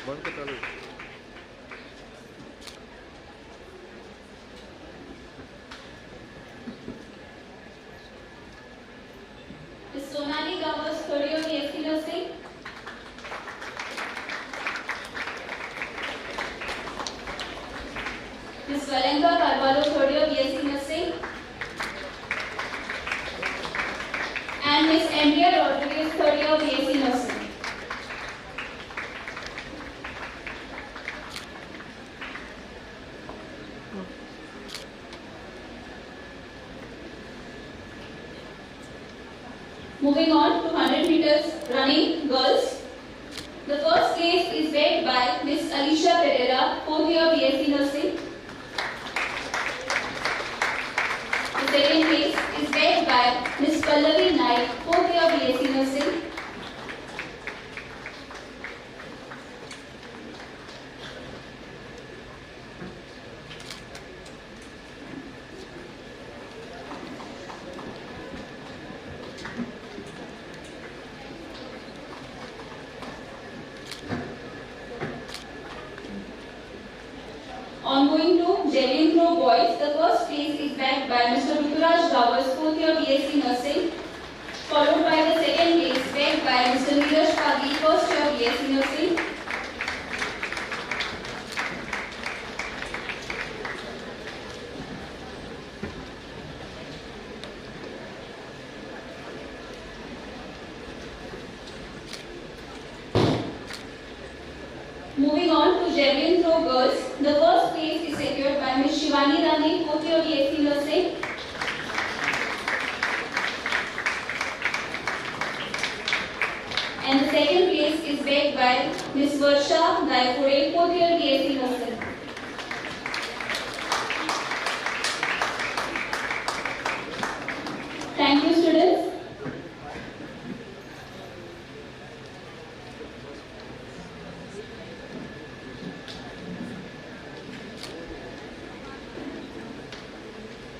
phone को चालू Miss Sonali Gavas, third year B.Sc Nursing. Miss Valenka Carvalho, third year B.Sc Nursing. And Miss Andrea Rodriguez, third year B.Sc Nursing. Moving on to 100 meters running girls. The first place is bagged by Miss Alicia Pereira, fourth year B.Sc Nursing. The second place is bagged by Miss Pallavi Naik, fourth year B.Sc Nursing. Ongoing to javelin throw boys, the first place is bagged by Mr. Ruturaj Gavas, fourth year B.Sc Nursing, followed by the second place bagged by Mr. Neeraj Pagi, first year B.Sc Nursing. Moving on to javelin throw girls, the first place is secured by Ms. Shivani Rani, fourth year B.Sc Nursing. And the second place is bagged by Ms. Varsha Gaifure, fourth year B.Sc Nursing. Thank you, students.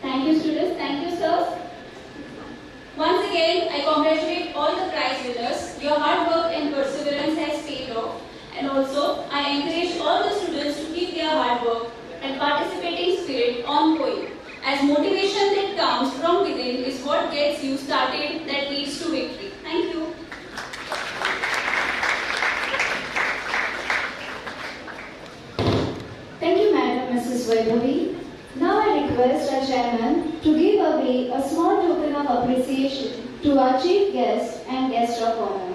Thank you, students. Thank you, sirs. Once again, I congratulate all the prize winners. Your hard work and perseverance has paid off. And also, I encourage all the students to keep their hard work and participating spirit ongoing, as motivation that comes from within is what gets you started, that leads to victory. Thank you. Thank you, Madam Mrs. Vaibhavi. Now I request our chairman to give away a small token of appreciation to our chief guest and guest of honor.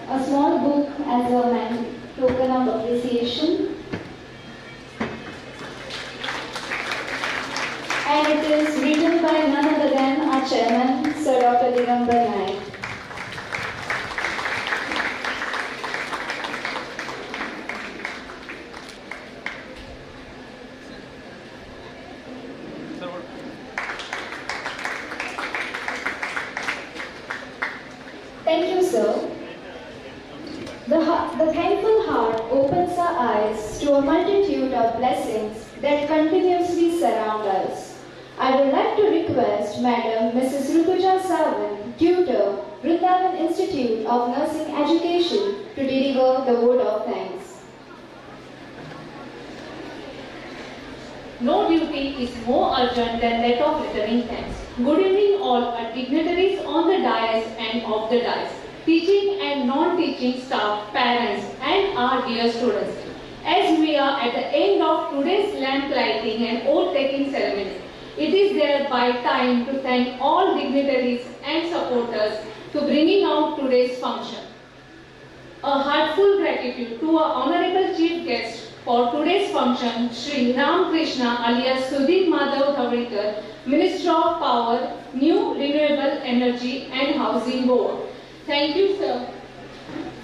A small book as a token of appreciation. And it is written by none other than our chairman, Sir Dr. Digambar Naik. Thank you, sir. The thankful heart opens our eyes to a multitude of blessings that continuously surround us. I would like to request Madam Mrs. Rutuja Savan, tutor, Vrundavan Institute of Nursing Education, to deliver the word of thanks. No duty is more urgent than that of returning thanks. Good evening all our dignitaries on the dais and off the dais. teaching and non-teaching staff, parents, and our dear students. As we are at the end of today's lamp lighting and oath-taking ceremony, it is thereby time to thank all dignitaries and supporters to bringing out today's function. A heartfelt gratitude to our honorable chief guest for today's function, Shri Ram Krishna alias Sudhir Madhav Dhavrikar, Minister of Power, New Renewable Energy and Housing Goa. Thank you, sir,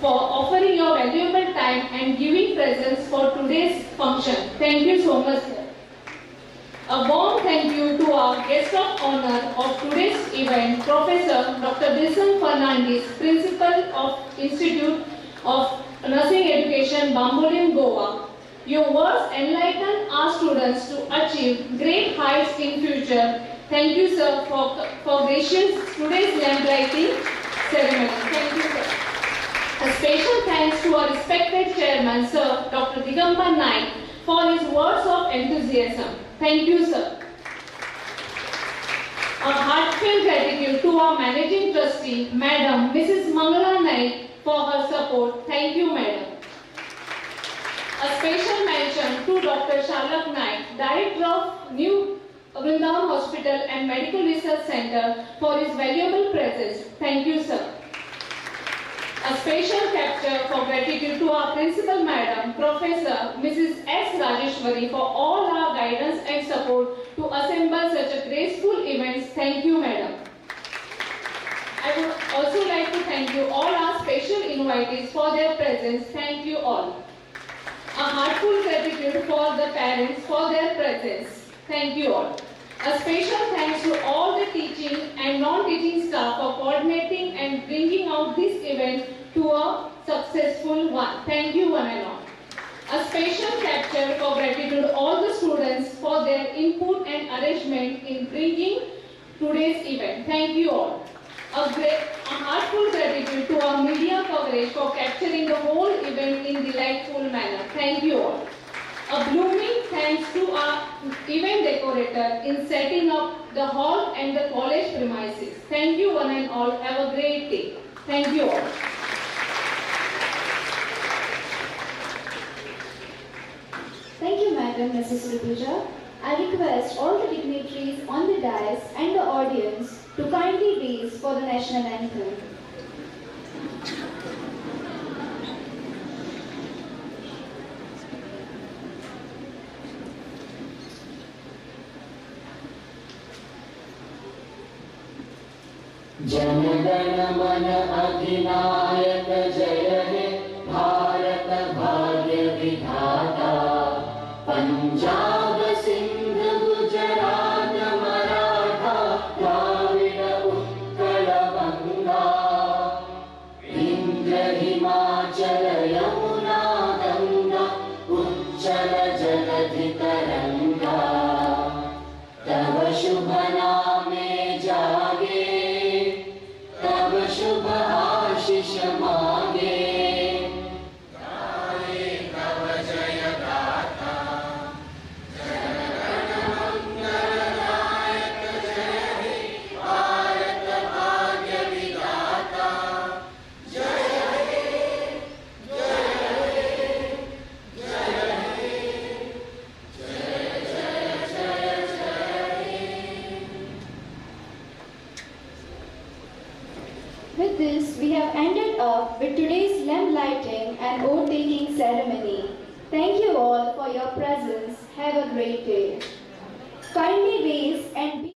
for offering your valuable time and giving presence for today's function. Thank you so much, sir. A warm thank you to our guest of honor of today's event, Professor Dr. Wilson Fernandez, Principal of Institute of Nursing Education, Bambolim, Goa. Your words enlighten our students to achieve great heights in future. Thank you, sir, for gracious today's lamp lighting ceremony. Thank you, sir. A special thanks to our respected chairman, Sir Dr. Digambar Naik, for his words of enthusiasm. Thank you, sir. A heartfelt gratitude to our managing trustee, Madam Mrs. Mangala Naik, for her support. Thank you, Madam. A special mention to Dr. Shalak Naik, Director of New Vrundavan Hospital and Medical Research Center, for his valuable presence. Thank you, sir. A special capture for gratitude to our Principal Madam, Professor Mrs. S. Rajeshwari, for all our guidance and support to assemble such a graceful event. Thank you, Madam. I would also like to thank you all our special invitees for their presence. Thank you all. A heartfelt gratitude for the parents for their presence. Thank you all. A special thanks to all the teaching and non-teaching staff for coordinating and bringing out this event to a successful one. Thank you one and all. A special capture for gratitude to all the students for their input and arrangement in bringing today's event. Thank you all. A heartfelt gratitude to our media coverage for capturing the whole event in delightful manner. Thank you all. A blooming thanks to our event decorator in setting up the hall and the college premises. Thank you one and all. Have a great day. Thank you all. Thank you, Madam Mrs. Rituja. I request all the dignitaries on the dais and the audience to kindly raise for the national anthem. जनगण मन अधिनायक जय हे भारत भाग्य विधाता पंजाब सिंध गुजरात मराठा द्राविड़ उत्कल बंगा विंध्य हिमाचल यमुना गंगा उच्चल जलधि तरंगा तव शुभ नामे जागे तब शुभ आशीष मांगे गाए तब जय गाथा जनगण मंगलदायक जय हे भारत भाग्य विधाता जय हे जय हे जय हे जय जय जय जय हे। With this, we have ended up with today's lamp lighting and oath-taking ceremony. Thank you all for your presence. Have a great day. Kindly raise and be